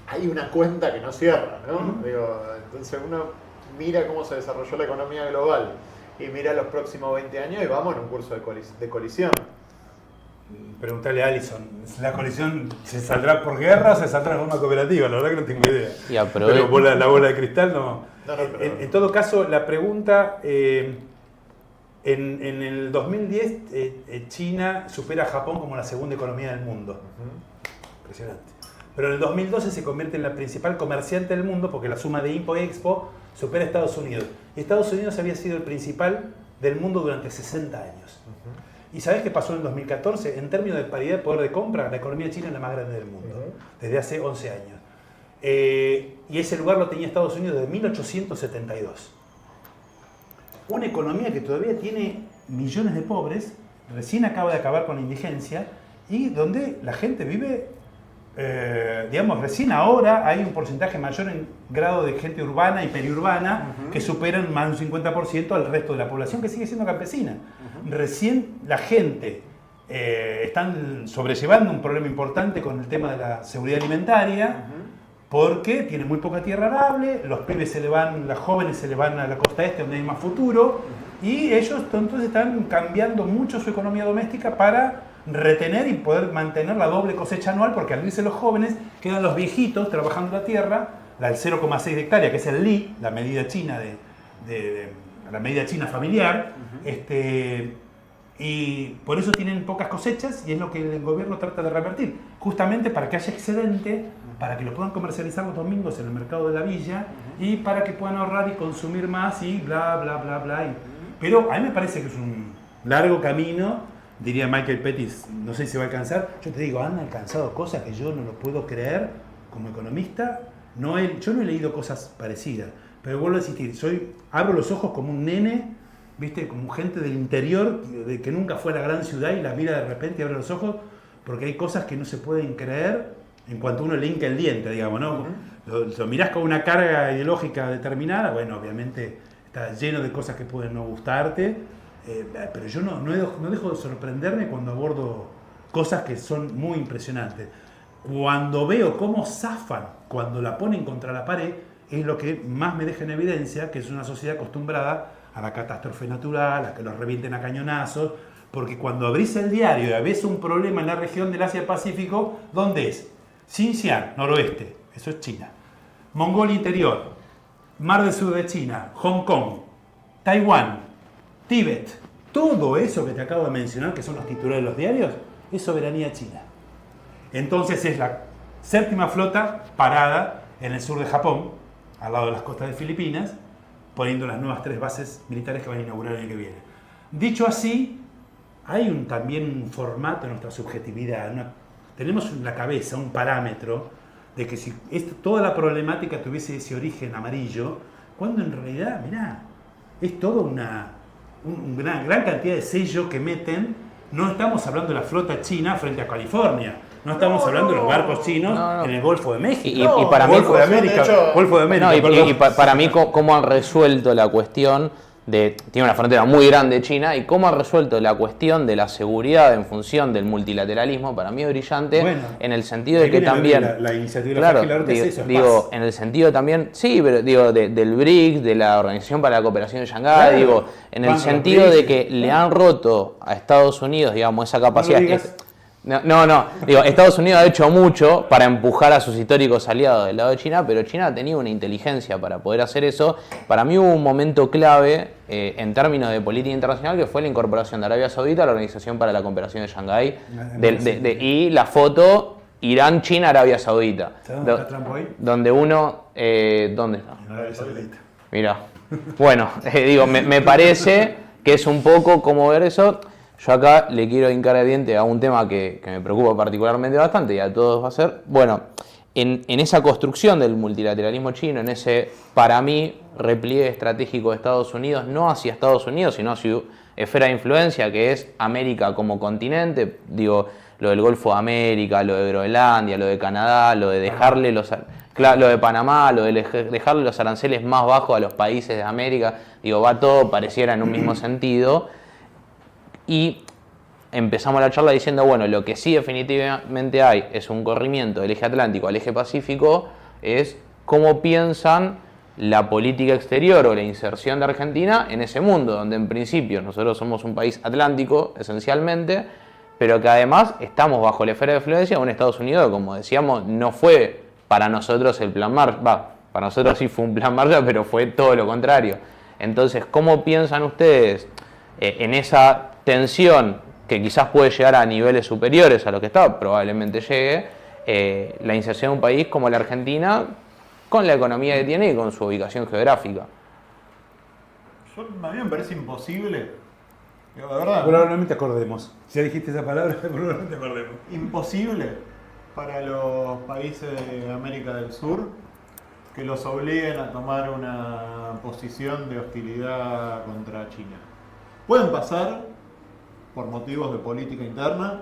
hay una cuenta que no cierra, ¿no? Digo, entonces uno mira cómo se desarrolló la economía global y mira los próximos 20 años y vamos en un curso de colisión. Preguntarle a Alison, ¿la colisión se saldrá por guerra o se saldrá de forma cooperativa? La verdad que no tengo idea. Pero la bola de cristal no. En todo caso, la pregunta, en el 2010 China supera a Japón como la segunda economía del mundo. Impresionante. Pero en el 2012 se convierte en la principal comerciante del mundo porque la suma de IMPO y Expo supera a Estados Unidos. Y Estados Unidos había sido el principal del mundo durante 60 años. ¿Y sabés qué pasó en el 2014? En términos de paridad de poder de compra, la economía china es la más grande del mundo, desde hace 11 años. Y ese lugar lo tenía Estados Unidos desde 1872. Una economía que todavía tiene millones de pobres, recién acaba de acabar con la indigencia, y donde la gente vive, digamos, recién ahora hay un porcentaje mayor en grado de gente urbana y periurbana que superan más de un 50% al resto de la población que sigue siendo campesina. Recién la gente están sobrellevando un problema importante con el tema de la seguridad alimentaria porque tiene muy poca tierra arable, los pibes las jóvenes se le van a la costa este donde hay más futuro y ellos entonces están cambiando mucho su economía doméstica para retener y poder mantener la doble cosecha anual porque al irse los jóvenes quedan los viejitos trabajando la tierra, la del 0,6 de hectárea que es el Li, la medida china la medida china familiar, y por eso tienen pocas cosechas y es lo que el gobierno trata de revertir, justamente para que haya excedente, para que lo puedan comercializar los domingos en el mercado de la villa y para que puedan ahorrar y consumir más y bla, bla, bla, bla. Pero a mí me parece que es un largo camino, diría Michael Pettis, no sé si va a alcanzar. Yo te digo, han alcanzado cosas que yo no lo puedo creer como economista. Yo no he leído cosas parecidas. Pero vuelvo a insistir, abro los ojos como un nene, ¿viste? Como gente del interior, de que nunca fue a la gran ciudad y la mira de repente y abre los ojos, porque hay cosas que no se pueden creer en cuanto uno le hinca el diente, digamos, ¿no? Lo mirás con una carga ideológica determinada, bueno, obviamente está lleno de cosas que pueden no gustarte, pero yo no dejo de sorprenderme cuando abordo cosas que son muy impresionantes. Cuando veo cómo zafan, cuando la ponen contra la pared, es lo que más me deja en evidencia que es una sociedad acostumbrada a la catástrofe natural, a que los revienten a cañonazos, porque cuando abrís el diario y ves un problema en la región del Asia-Pacífico, ¿dónde es? Xinjiang, noroeste, eso es China. Mongolia interior, Mar del Sur de China, Hong Kong, Taiwán, Tíbet, todo eso que te acabo de mencionar, que son los titulares de los diarios, es soberanía china. Entonces es la séptima flota parada en el sur de Japón, al lado de las costas de Filipinas, poniendo las nuevas 3 bases militares que van a inaugurar el año que viene. Dicho así, hay también un formato en nuestra subjetividad. Tenemos en la cabeza un parámetro de que si toda la problemática tuviese ese origen amarillo, cuando en realidad, mirá, es toda una gran cantidad de sellos que meten. No estamos hablando de la flota china frente a California. No estamos hablando de los barcos chinos en el Golfo de México. Y para mí, Golfo de América. Para mí, cómo han resuelto la cuestión tiene una frontera muy grande China, y cómo ha resuelto la cuestión de la seguridad en función del multilateralismo, para mí es brillante, en el sentido de que también... La iniciativa claro, digo, en el sentido también, sí, pero digo, del BRICS, de la Organización para la Cooperación de Shanghái, claro, digo, en el sentido de que le han roto a Estados Unidos, digamos, esa capacidad... Digo, Estados Unidos ha hecho mucho para empujar a sus históricos aliados del lado de China, pero China ha tenido una inteligencia para poder hacer eso. Para mí hubo un momento clave en términos de política internacional, que fue la incorporación de Arabia Saudita a la Organización para la Cooperación de Shanghái, y la foto Irán, China, Arabia Saudita. ¿Dónde está Trump hoy? Donde uno... ¿Dónde está? En Arabia Saudita. Mira, bueno, digo, me parece que es un poco como ver eso. Yo acá le quiero hincar el diente a un tema que me preocupa particularmente bastante, y a todos va a ser, bueno, en esa construcción del multilateralismo chino, en ese, para mí, repliegue estratégico de Estados Unidos, no hacia Estados Unidos, sino hacia su esfera de influencia, que es América como continente, digo, lo del Golfo de América, lo de Groenlandia, lo de Canadá, lo de dejarle Claro, lo de Panamá, lo de dejarle los aranceles más bajos a los países de América, digo, va todo, pareciera en un mismo sentido. Y empezamos la charla diciendo, bueno, lo que sí definitivamente hay es un corrimiento del eje atlántico al eje pacífico, es cómo piensan la política exterior o la inserción de Argentina en ese mundo, donde en principio nosotros somos un país atlántico, esencialmente, pero que además estamos bajo la esfera de influencia de un Estados Unidos que, como decíamos, no fue para nosotros el plan Marshall, para nosotros sí fue un plan Marshall, pero fue todo lo contrario. Entonces, ¿cómo piensan ustedes en esa tensión que quizás puede llegar a niveles superiores a lo que está, probablemente llegue, la inserción de un país como la Argentina, con la economía que tiene y con su ubicación geográfica? A mí me parece imposible, digo, de verdad, Probablemente acordemos. Si ya dijiste esa palabra, probablemente acordemos. imposible para los países de América del Sur que los obliguen a tomar una posición de hostilidad contra China. Pueden pasar, por motivos de política interna,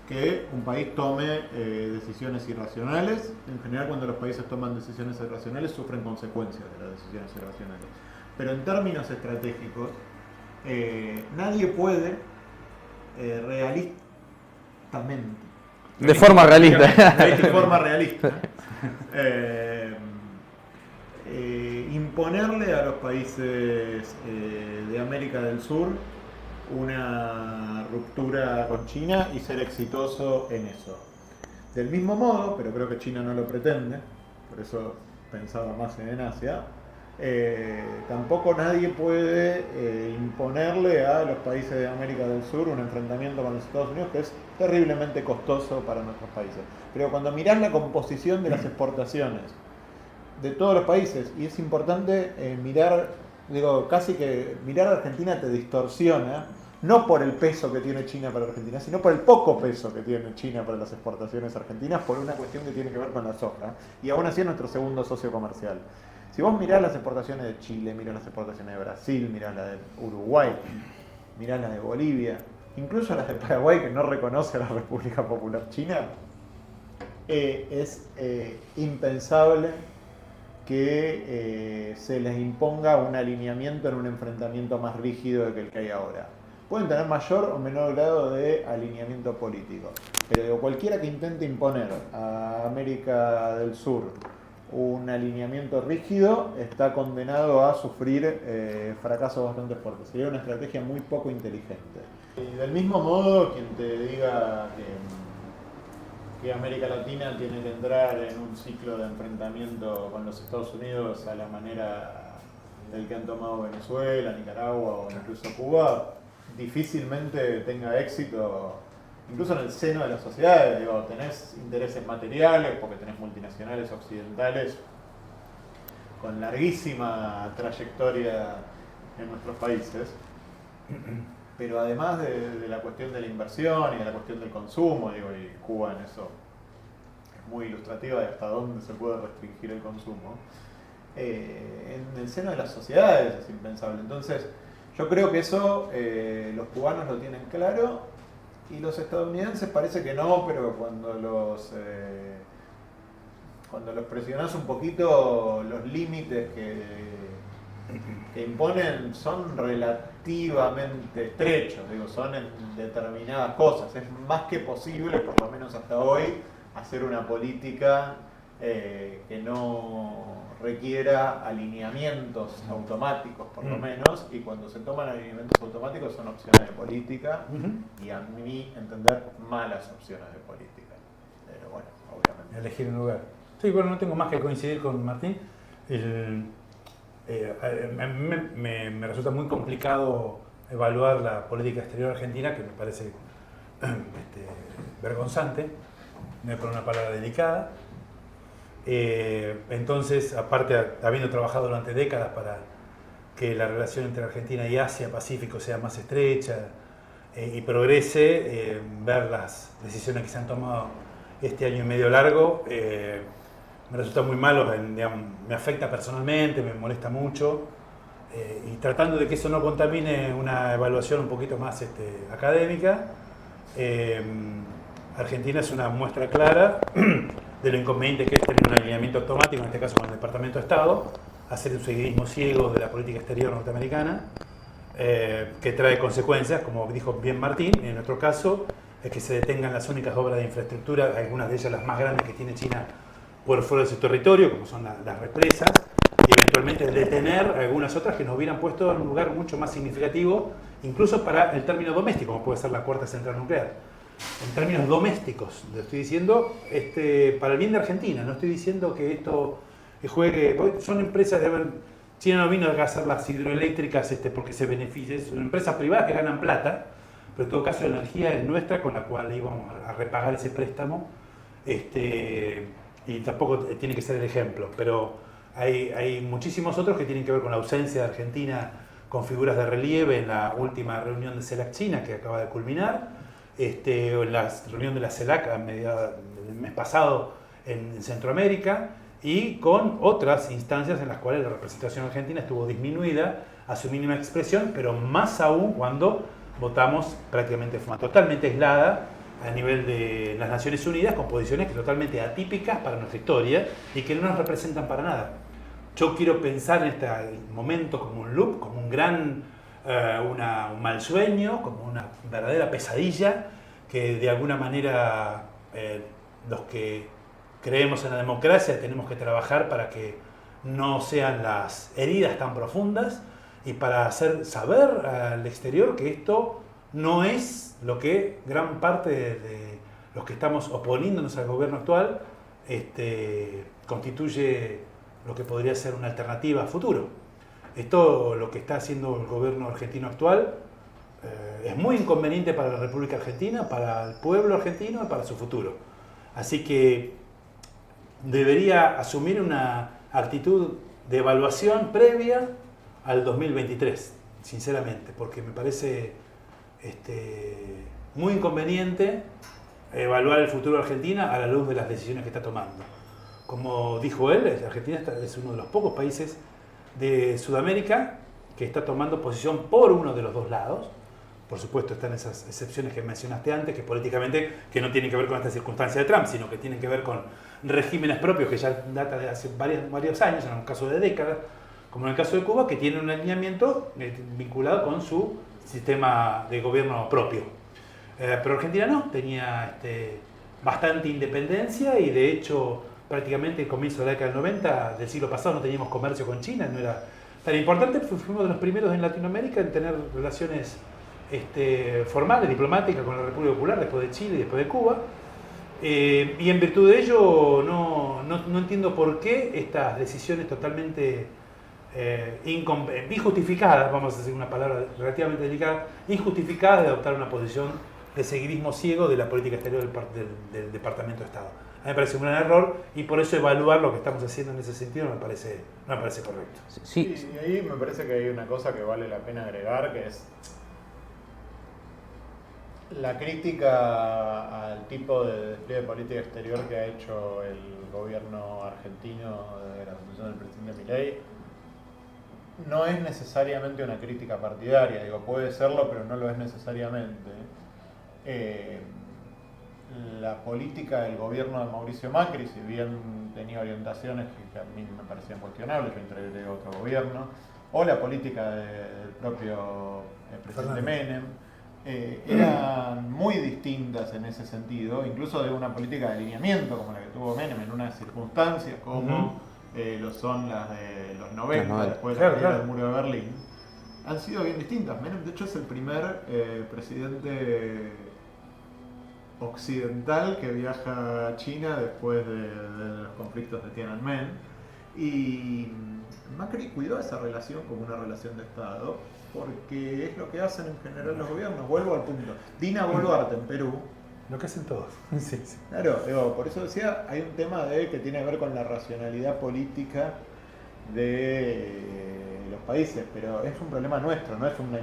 que un país tome decisiones irracionales. En general, cuando los países toman decisiones irracionales, sufren consecuencias de las decisiones irracionales. Pero en términos estratégicos, nadie puede realistamente, De forma realista. de forma realista, imponerle a los países de América del Sur una ruptura con China y ser exitoso en eso. Del mismo modo, pero creo que China no lo pretende, por eso pensaba más en Asia, tampoco nadie puede imponerle a los países de América del Sur un enfrentamiento con los Estados Unidos que es terriblemente costoso para nuestros países. Pero cuando mirás la composición de las exportaciones de todos los países, y es importante mirar, digo, casi que mirar a Argentina te distorsiona, no por el peso que tiene China para Argentina, sino por el poco peso que tiene China para las exportaciones argentinas, por una cuestión que tiene que ver con la soja, y aún así es nuestro segundo socio comercial. Si vos mirás las exportaciones de Chile, mirás las exportaciones de Brasil, mirás las de Uruguay, mirás las de Bolivia, incluso las de Paraguay, que no reconoce a la República Popular China, es impensable que se les imponga un alineamiento en un enfrentamiento más rígido que el que hay ahora. Pueden tener mayor o menor grado de alineamiento político, pero digo, cualquiera que intente imponer a América del Sur un alineamiento rígido está condenado a sufrir fracasos bastante fuertes. Sería una estrategia muy poco inteligente. Y del mismo modo, quien te diga que América Latina tiene que entrar en un ciclo de enfrentamiento con los Estados Unidos a la manera del que han tomado Venezuela, Nicaragua o incluso Cuba, difícilmente tenga éxito, incluso en el seno de las sociedades. Digo, tenés intereses materiales porque tenés multinacionales occidentales con larguísima trayectoria en nuestros países, pero además de la cuestión de la inversión y de la cuestión del consumo, digo, y Cuba en eso es muy ilustrativa de hasta dónde se puede restringir el consumo, en el seno de las sociedades es impensable. Entonces, yo creo que eso los cubanos lo tienen claro y los estadounidenses parece que no, pero cuando los presionás un poquito, los límites que imponen son relativamente estrechos, digo, son en determinadas cosas. Es más que posible, por lo menos hasta hoy, hacer una política que no requiera alineamientos automáticos, por lo menos, y cuando se toman alineamientos automáticos son opciones de política, y a mi entender, malas opciones de política. Pero bueno, obviamente. Elegir un lugar. Sí, bueno, no tengo más que coincidir con Martín. Me resulta muy complicado evaluar la política exterior argentina, que me parece vergonzante, no es por una palabra delicada. Entonces, aparte, habiendo trabajado durante décadas para que la relación entre Argentina y Asia-Pacífico sea más estrecha y progrese, ver las decisiones que se han tomado este año y medio largo, me resulta muy malo, digamos, me afecta personalmente, me molesta mucho, y tratando de que eso no contamine una evaluación un poquito más académica, Argentina es una muestra clara de lo inconveniente que es tener un alineamiento automático, en este caso con el Departamento de Estado, hacer un seguidismo ciego de la política exterior norteamericana, que trae consecuencias, como dijo bien Martín, en nuestro caso, es que se detengan las únicas obras de infraestructura, algunas de ellas las más grandes que tiene China por fuera de su territorio, como son las represas, y eventualmente detener algunas otras que nos hubieran puesto en un lugar mucho más significativo, incluso para el término doméstico, como puede ser la cuarta central nuclear. En términos domésticos, le estoy diciendo, para el bien de Argentina, no estoy diciendo que esto juegue, son empresas China no vino a hacer las hidroeléctricas porque se beneficie, son empresas privadas que ganan plata, pero en todo caso la energía es nuestra con la cual íbamos a repagar ese préstamo, y tampoco tiene que ser el ejemplo, pero hay muchísimos otros que tienen que ver con la ausencia de Argentina con figuras de relieve en la última reunión de CELAC China que acaba de culminar, o en la reunión de la CELAC a mediados del mes pasado en Centroamérica, y con otras instancias en las cuales la representación argentina estuvo disminuida a su mínima expresión, pero más aún cuando votamos prácticamente de forma totalmente aislada a nivel de las Naciones Unidas, con posiciones totalmente atípicas para nuestra historia y que no nos representan para nada. Yo quiero pensar en este momento como un loop, como un mal sueño, como una verdadera pesadilla, que de alguna manera los que creemos en la democracia tenemos que trabajar para que no sean las heridas tan profundas y para hacer saber al exterior que esto no es lo que gran parte de los que estamos oponiéndonos al gobierno actual constituye lo que podría ser una alternativa a futuro. Esto, lo que está haciendo el gobierno argentino actual, es muy inconveniente para la República Argentina, para el pueblo argentino y para su futuro. Así que debería asumir una actitud de evaluación previa al 2023, sinceramente, porque me parece muy inconveniente evaluar el futuro de Argentina a la luz de las decisiones que está tomando. Como dijo él, Argentina es uno de los pocos países de Sudamérica que está tomando posición por uno de los dos lados. Por supuesto están esas excepciones que mencionaste antes, que políticamente que no tienen que ver con esta circunstancia de Trump, sino que tienen que ver con regímenes propios que ya datan de hace varios años, en un caso de décadas, como en el caso de Cuba, que tienen un alineamiento vinculado con su sistema de gobierno propio. Pero Argentina no, tenía bastante independencia y de hecho prácticamente el comienzo de la década del 90 del siglo pasado no teníamos comercio con China, no era tan importante, fuimos de los primeros en Latinoamérica en tener relaciones formales, diplomáticas con la República Popular, después de Chile y después de Cuba. Y en virtud de ello no entiendo por qué estas decisiones totalmente injustificadas, vamos a decir una palabra relativamente delicada, injustificadas de adoptar una posición de seguidismo ciego de la política exterior del Departamento de Estado. A mí me parece un gran error y por eso evaluar lo que estamos haciendo en ese sentido no me parece correcto. Sí. Y ahí me parece que hay una cosa que vale la pena agregar, que es la crítica al tipo de despliegue de política exterior que ha hecho el gobierno argentino de la conducción del presidente Milei. No es necesariamente una crítica partidaria, puede serlo, pero no lo es necesariamente. La política del gobierno de Mauricio Macri, si bien tenía orientaciones que a mí me parecían cuestionables, yo integré otro gobierno, o la política del propio presidente Menem, eran muy distintas en ese sentido, incluso de una política de alineamiento como la que tuvo Menem en unas circunstancias como lo son las de los 90, después de la caída del muro de Berlín, han sido bien distintas. Menem, de hecho, es el primer presidente occidental que viaja a China después de los conflictos de Tiananmen, y Macri cuidó esa relación como una relación de Estado, porque es lo que hacen en general los gobiernos. Vuelvo al punto. Dina Boluarte en Perú. Lo que hacen todos. Sí. Claro, por eso decía, hay un tema que tiene que ver con la racionalidad política de los países, pero es un problema nuestro, no es una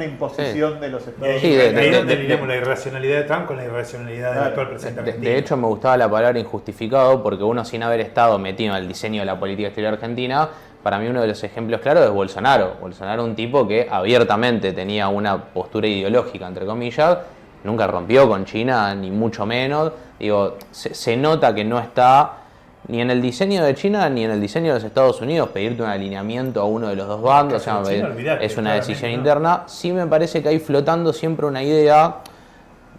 imposición de los Estados Unidos. Ahí es donde lidiamos la irracionalidad de Trump con la irracionalidad del actual presidente argentino. De hecho, me gustaba la palabra injustificado, porque uno, sin haber estado metido en el diseño de la política exterior argentina, para mí uno de los ejemplos claros es Bolsonaro. Bolsonaro, un tipo que abiertamente tenía una postura ideológica, entre comillas, nunca rompió con China, ni mucho menos. Digo, se nota que no está ni en el diseño de China ni en el diseño de los Estados Unidos pedirte un alineamiento a uno de los dos bandos. O sea, es una decisión interna. Sí me parece que hay flotando siempre una idea,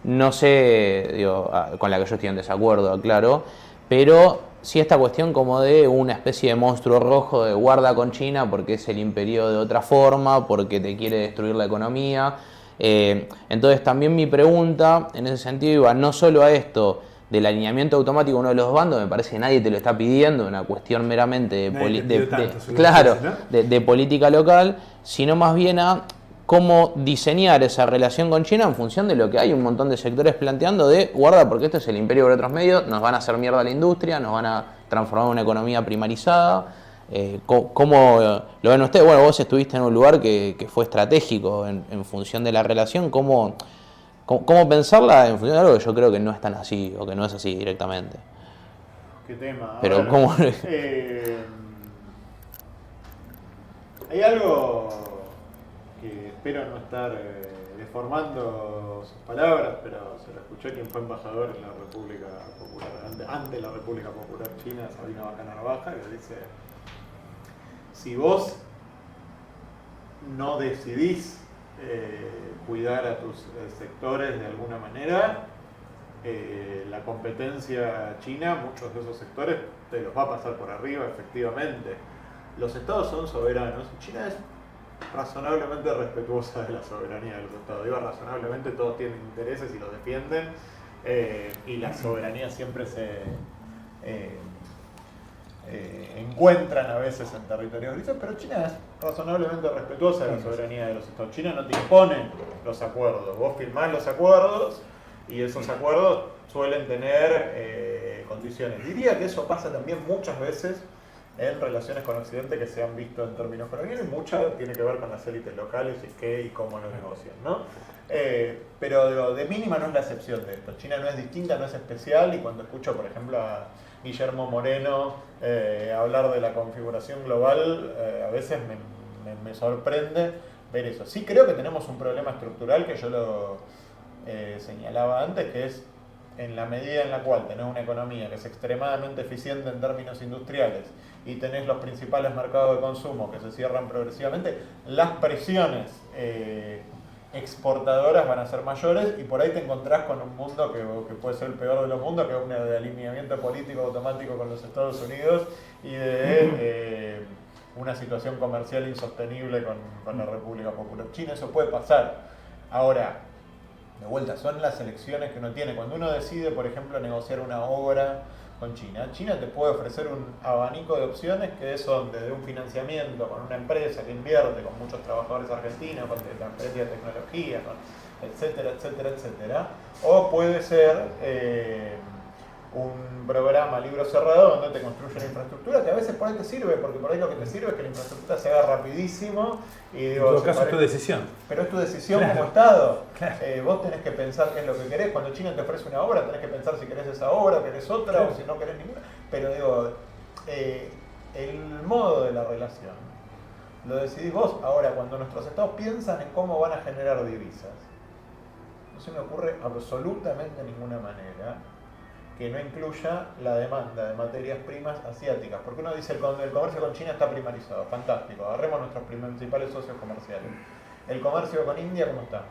no sé, digo, con la que yo estoy en desacuerdo, claro, pero sí esta cuestión como de una especie de monstruo rojo de guarda con China porque es el imperio de otra forma, porque te quiere destruir la economía. Entonces también mi pregunta en ese sentido iba no solo a esto del alineamiento automático de uno de los bandos, me parece que nadie te lo está pidiendo, una cuestión meramente de política local, sino más bien a cómo diseñar esa relación con China en función de lo que hay un montón de sectores planteando de guarda porque esto es el imperio por otros medios, nos van a hacer mierda la industria, nos van a transformar en una economía primarizada. ¿Cómo lo ven ustedes? Bueno, vos estuviste en un lugar que fue estratégico en función de la relación, ¿cómo pensarla en función de algo que yo creo que no es tan así o que no es así directamente? ¿Qué tema? Pero ver, ¿cómo? Hay algo que espero no estar deformando sus palabras, pero se lo escuché quien fue embajador en la República Popular, ante la República Popular China, Sabina Baca Narvaja, que dice: si vos no decidís cuidar a tus sectores de alguna manera, la competencia china, muchos de esos sectores te los va a pasar por arriba, efectivamente. Los estados son soberanos. China es razonablemente respetuosa de la soberanía de los estados. Digo razonablemente, todos tienen intereses y los defienden, y la soberanía siempre se encuentran a veces en territorios grises, pero China es razonablemente respetuosa de la soberanía de los estados. China no te impone los acuerdos, vos firmás los acuerdos y esos acuerdos suelen tener condiciones. Diría que eso pasa también muchas veces en relaciones con Occidente que se han visto en términos coloniales, mucha tiene que ver con las élites locales y qué y cómo lo negocian, ¿no? Pero de mínima no es la excepción de esto. China no es distinta, no es especial, y cuando escucho, por ejemplo, a Guillermo Moreno hablar de la configuración global, a veces me sorprende ver eso. Sí creo que tenemos un problema estructural que yo lo señalaba antes, que es en la medida en la cual tenés una economía que es extremadamente eficiente en términos industriales y tenés los principales mercados de consumo que se cierran progresivamente, las presiones exportadoras van a ser mayores, y por ahí te encontrás con un mundo que puede ser el peor de los mundos, que es un de alineamiento político automático con los Estados Unidos y de una situación comercial insostenible con la República Popular China. Eso puede pasar. Ahora, de vuelta, son las elecciones que uno tiene. Cuando uno decide, por ejemplo, negociar una obra con China, China te puede ofrecer un abanico de opciones que son desde un financiamiento con una empresa que invierte, con muchos trabajadores argentinos, con transferencia de tecnología, etcétera, etcétera, etcétera. O puede ser un programa libro cerrado donde te construye una infraestructura que a veces por ahí te sirve, porque por ahí lo que te sirve es que la infraestructura se haga rapidísimo. Y digo, en todo caso es tu decisión. Pero es tu decisión, claro, como Estado. Claro. Vos tenés que pensar qué es lo que querés. Cuando China te ofrece una obra, tenés que pensar si querés esa obra, querés otra, claro, o si no querés ninguna. Pero digo, el modo de la relación lo decidís vos. Ahora, cuando nuestros estados piensan en cómo van a generar divisas, no se me ocurre absolutamente ninguna manera que no incluya la demanda de materias primas asiáticas. Porque uno dice el comercio con China está primarizado, fantástico, agarremos nuestros principales socios comerciales. El comercio con India, ¿cómo está?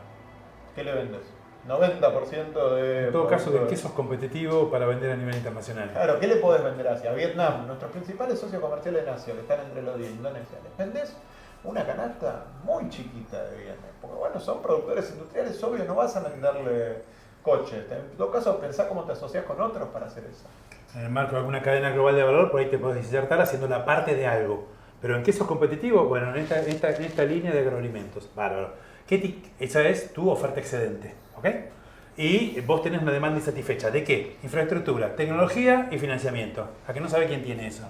¿Qué le vendes? 90% de... En todo caso, ¿de qué sos competitivo para vender a nivel internacional? Claro, ¿qué le podés vender a Asia? Vietnam, nuestros principales socios comerciales en Asia, que están entre los 10, Indonesia, les vendés una canasta muy chiquita de bienes. Porque bueno, son productores industriales, obvio, no vas a venderle coches. En todo caso, pensá cómo te asociás con otros para hacer eso. En el marco de alguna cadena global de valor, por ahí te podés insertar haciendo la parte de algo. ¿Pero en qué sos competitivo? Bueno, en esta línea de agroalimentos. Bárbaro. Esa es tu oferta excedente. ¿Ok? Y vos tenés una demanda insatisfecha. ¿De qué? Infraestructura, tecnología y financiamiento. ¿A que no sabe quién tiene eso?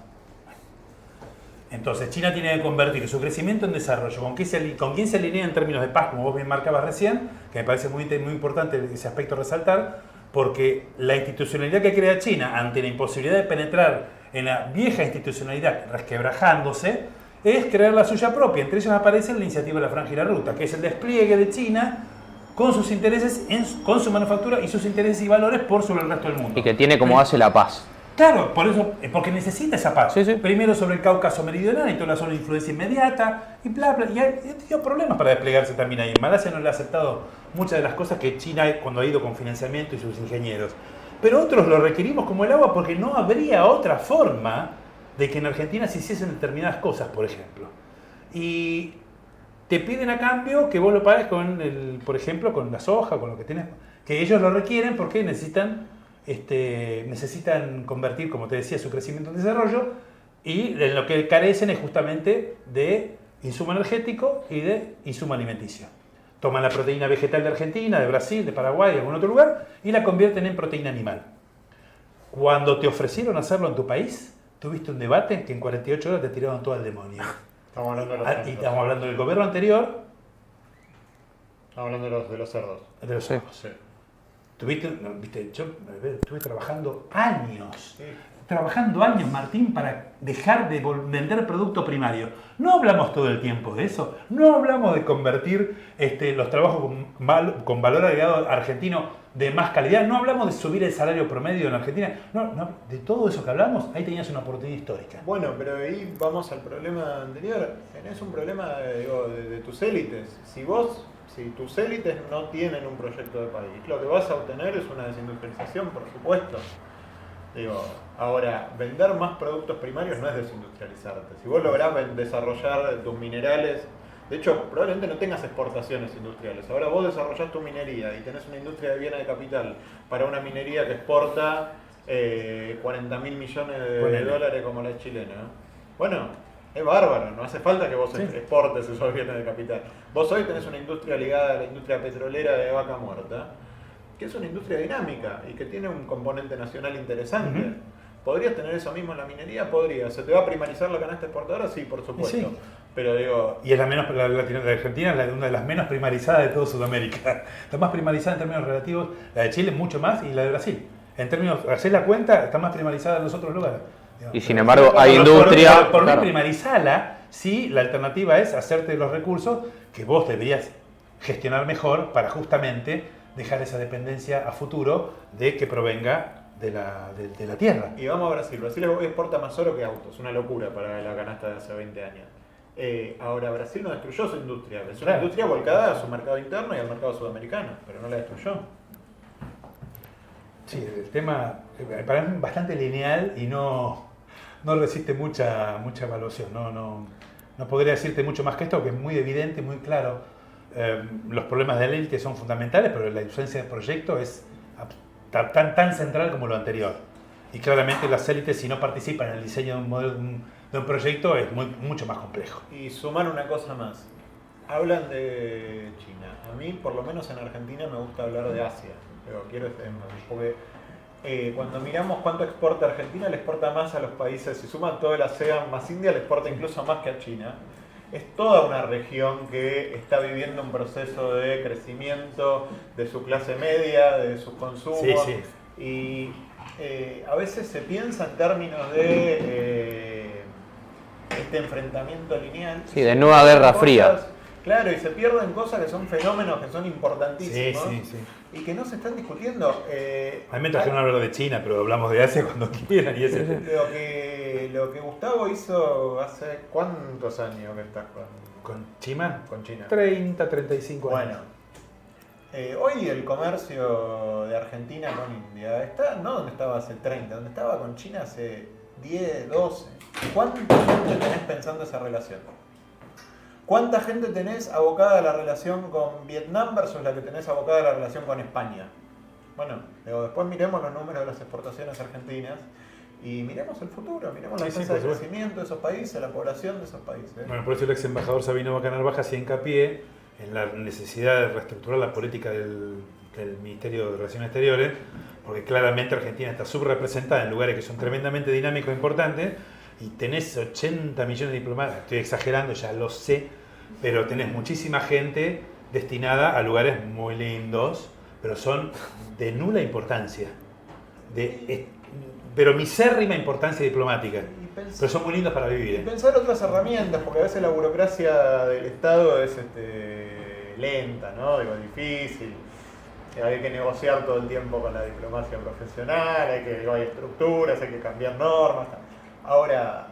Entonces, China tiene que convertir su crecimiento en desarrollo. ¿Con quién se alinea en términos de paz? Como vos bien marcabas recién, que me parece muy importante ese aspecto resaltar, porque la institucionalidad que crea China ante la imposibilidad de penetrar en la vieja institucionalidad resquebrajándose, es crear la suya propia. Entre ellos aparece la iniciativa de la Franja y la Ruta, que es el despliegue de China con sus intereses, con su manufactura y sus intereses y valores por sobre el resto del mundo. Y que tiene como base la paz. Claro, por eso, porque necesita esa paz. Sí, sí. Primero sobre el Cáucaso meridional y toda la zona de influencia inmediata y bla, bla. Y ha tenido problemas para desplegarse también ahí. Malasia no le ha aceptado muchas de las cosas que China cuando ha ido con financiamiento y sus ingenieros. Pero otros lo requerimos como el agua porque no habría otra forma de que en Argentina se hiciesen determinadas cosas, por ejemplo. Y te piden a cambio que vos lo pagues con, por ejemplo, con la soja, con lo que tienes, que ellos lo requieren porque necesitan convertir, como te decía, su crecimiento en desarrollo, y en lo que carecen es justamente de insumo energético y de insumo alimenticio. Toman la proteína vegetal de Argentina, de Brasil, de Paraguay, de algún otro lugar, y la convierten en proteína animal. Cuando te ofrecieron hacerlo en tu país, tuviste un debate que en 48 horas te tiraron todo al demonio. Estamos hablando de los cerdos. Y estamos hablando del gobierno anterior. Estamos hablando de los cerdos. De los cerdos. Sí. Yo estuve trabajando años. Sí. Trabajando años, Martín, para dejar de vender producto primario. No hablamos todo el tiempo de eso. No hablamos de convertir los trabajos con valor agregado argentino de más calidad. No hablamos de subir el salario promedio en Argentina. No, de todo eso que hablamos, ahí tenías una oportunidad histórica. Bueno, pero ahí vamos al problema anterior. Tenés un problema de tus élites. Si tus élites no tienen un proyecto de país, lo que vas a obtener es una desindustrialización, por supuesto. Ahora, vender más productos primarios no es desindustrializarte. Si vos lográs desarrollar tus minerales, de hecho, probablemente no tengas exportaciones industriales. Ahora vos desarrollás tu minería y tenés una industria de bienes de capital para una minería que exporta 40.000 millones de dólares como la chilena. Bueno, es bárbaro, no hace falta que vos exportes esos bienes de capital. Vos hoy tenés una industria ligada a la industria petrolera de vaca muerta, que es una industria dinámica y que tiene un componente nacional interesante. Uh-huh. ¿Podrías tener eso mismo en la minería? Podría. ¿Se te va a primarizar la canasta exportadora? Sí, por supuesto. Sí. Pero digo... Y es la Argentina es una de las menos primarizadas de toda Sudamérica. La más primarizada en términos relativos, la de Chile mucho más y la de Brasil. En términos, hacer la cuenta, está más primarizada en los otros lugares. Y sin embargo hay industria... Por mí primarizarla, sí, la alternativa es hacerte los recursos que vos deberías gestionar mejor para justamente dejar esa dependencia a futuro de que provenga de la tierra. Y vamos a Brasil. Brasil exporta más oro que autos. Una locura para la canasta de hace 20 años. Ahora, Brasil no destruyó su industria. Es una industria volcada a su mercado interno y al mercado sudamericano, pero no la destruyó. Sí, el tema para mí es bastante lineal y no resiste mucha evaluación. No podría decirte mucho más que esto, que es muy evidente, muy claro. Los problemas de la élite son fundamentales, pero la ausencia de proyecto es tan central como lo anterior. Y claramente las élites, si no participan en el diseño de un modelo, de un proyecto, es mucho más complejo. Y sumar una cosa más. Hablan de China. A mí, por lo menos en Argentina, me gusta hablar de Asia. Pero quiero porque cuando miramos cuánto exporta Argentina, le exporta más a los países. Si suman todo el ASEAN más India, le exporta incluso más que a China. Es toda una región que está viviendo un proceso de crecimiento de su clase media, de sus consumos. Sí, sí. Y a veces se piensa en términos de este enfrentamiento lineal. Sí, de nueva guerra fría. Claro, y se pierden cosas que son fenómenos que son importantísimos. Sí. Y que no se están discutiendo. A mí me trajeron a hablar de China, pero hablamos de Asia cuando quieran. Y Lo que Gustavo hizo hace ¿cuántos años que estás con China? Con China. 30, 35 años. Bueno, hoy el comercio de Argentina con India está, no donde estaba hace 30, donde estaba con China hace 10, 12. ¿Cuánta gente tenés pensando esa relación? ¿Cuánta gente tenés abocada a la relación con Vietnam versus la que tenés abocada a la relación con España? Bueno, después miremos los números de las exportaciones argentinas y miremos el futuro, miremos la tasa de crecimiento de esos países, la población de esos países. Bueno, por eso el ex embajador Sabino Bacanal Baja hacía hincapié en la necesidad de reestructurar la política del Ministerio de Relaciones Exteriores, porque claramente Argentina está subrepresentada en lugares que son tremendamente dinámicos e importantes, y tenés 80 millones de diplomáticos, estoy exagerando, ya lo sé, pero tenés muchísima gente destinada a lugares muy lindos, pero son de nula importancia, pero misérrima importancia diplomática, pero son muy lindos para vivir. Y pensar otras herramientas, porque a veces la burocracia del Estado es lenta, ¿no? Digo, difícil. Hay que negociar todo el tiempo con la diplomacia profesional, hay estructuras, hay que cambiar normas. Ahora,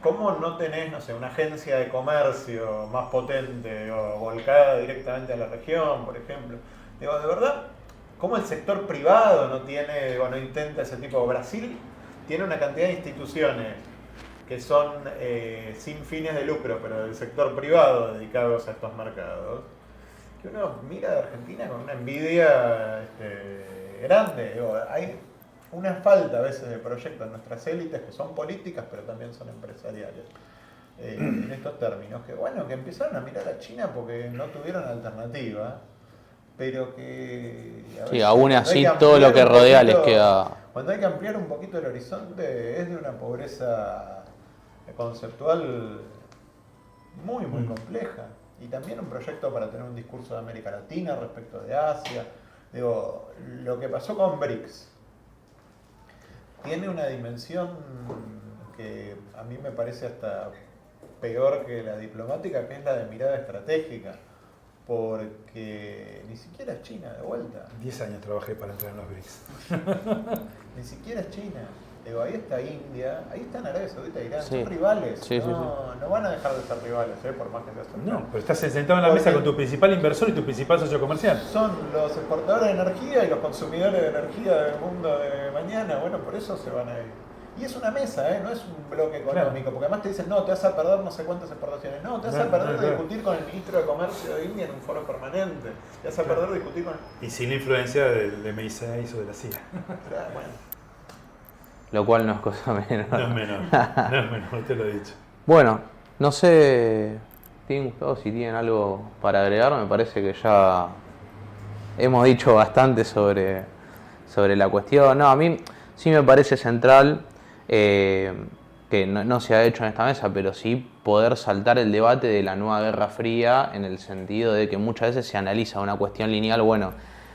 ¿cómo no tenés, no sé, una agencia de comercio más potente o volcada directamente a la región, por ejemplo? Digo, de verdad, ¿cómo el sector privado no tiene, no intenta ese tipo? Brasil tiene una cantidad de instituciones que son sin fines de lucro, pero del sector privado dedicados a estos mercados, que uno mira de Argentina con una envidia grande. Digo, hay una falta a veces de proyectos en nuestras élites que son políticas, pero también son empresariales. En estos términos, que empezaron a mirar a China porque no tuvieron alternativa, pero que... Sí, aún así todo lo que rodea les queda... Cuando hay que ampliar un poquito el horizonte, es de una pobreza conceptual muy compleja. Y también un proyecto para tener un discurso de América Latina respecto de Asia. Digo, lo que pasó con BRICS tiene una dimensión que a mí me parece hasta peor que la diplomática, que es la de mirada estratégica. Porque ni siquiera es China, de vuelta. 10 años trabajé para entrar en los BRICS. Ni siquiera es China. Digo, ahí está India, ahí están Arabia Saudita, Irán, Sí. son rivales. Sí, no van a dejar de ser rivales, por más que sea cercano. No, pero estás sentado en la mesa con tu principal inversor y tu principal socio comercial. Son los exportadores de energía y los consumidores de energía del mundo de mañana. Bueno, por eso se van a ir. Y es una mesa, no es un bloque económico, Claro. porque además te dicen, no, te vas a perder no sé cuántas exportaciones. No, te vas a perder de discutir con el ministro de Comercio de India en un foro permanente. Te vas a perder de discutir con... Y sin la influencia de MI6 o de la CIA. Bueno. Lo cual no es cosa menor. No es menor, te lo he dicho. Bueno, no sé, Gustavo, si tienen algo para agregar. Me parece que ya hemos dicho bastante sobre la cuestión. No, a mí sí me parece central, que no se ha hecho en esta mesa, pero sí poder saltar el debate de la nueva Guerra Fría, en el sentido de que muchas veces se analiza una cuestión lineal,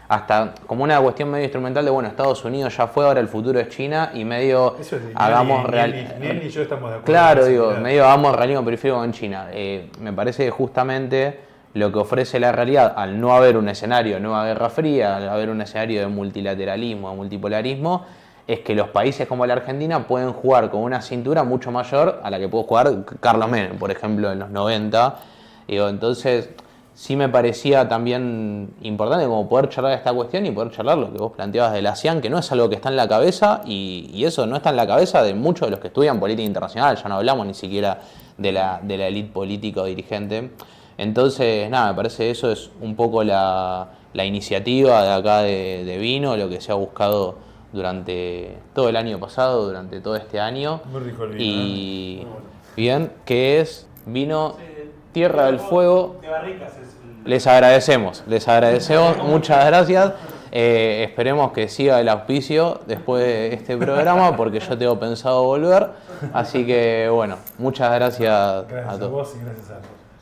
hasta como una cuestión medio instrumental de, Estados Unidos ya fue, ahora el futuro es China, y medio Eso es, hagamos ni él ni yo estamos de acuerdo. Claro, medio hagamos realismo periférico con China. Me parece que justamente lo que ofrece la realidad, al no haber un escenario de nueva Guerra Fría, al haber un escenario de multilateralismo, de multipolarismo, es que los países como la Argentina pueden jugar con una cintura mucho mayor a la que pudo jugar Carlos Menem, por ejemplo, en los 90. Entonces, sí me parecía también importante como poder charlar esta cuestión y poder charlar lo que vos planteabas de la ASEAN, que no es algo que está en la cabeza, y eso no está en la cabeza de muchos de los que estudian política internacional. Ya no hablamos ni siquiera de la élite política o dirigente. Entonces, nada, me parece que eso es un poco la iniciativa de acá de Vino, lo que se ha buscado durante todo el año pasado, durante todo este año. Muy rico el vino. Y Muy bueno. bien, que es vino Tierra del Fuego. De Barricas es Les agradecemos, muchas gracias. Esperemos que siga el auspicio después de este programa, porque yo tengo pensado volver. Así que muchas gracias, Gracias a a todos. vos y gracias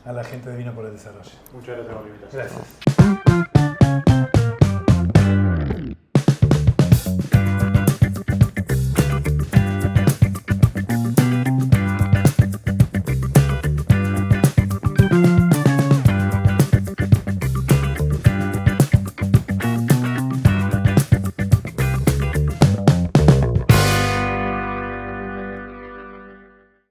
a la gente de Vino por el Desarrollo. Muchas gracias por la invitación. Gracias.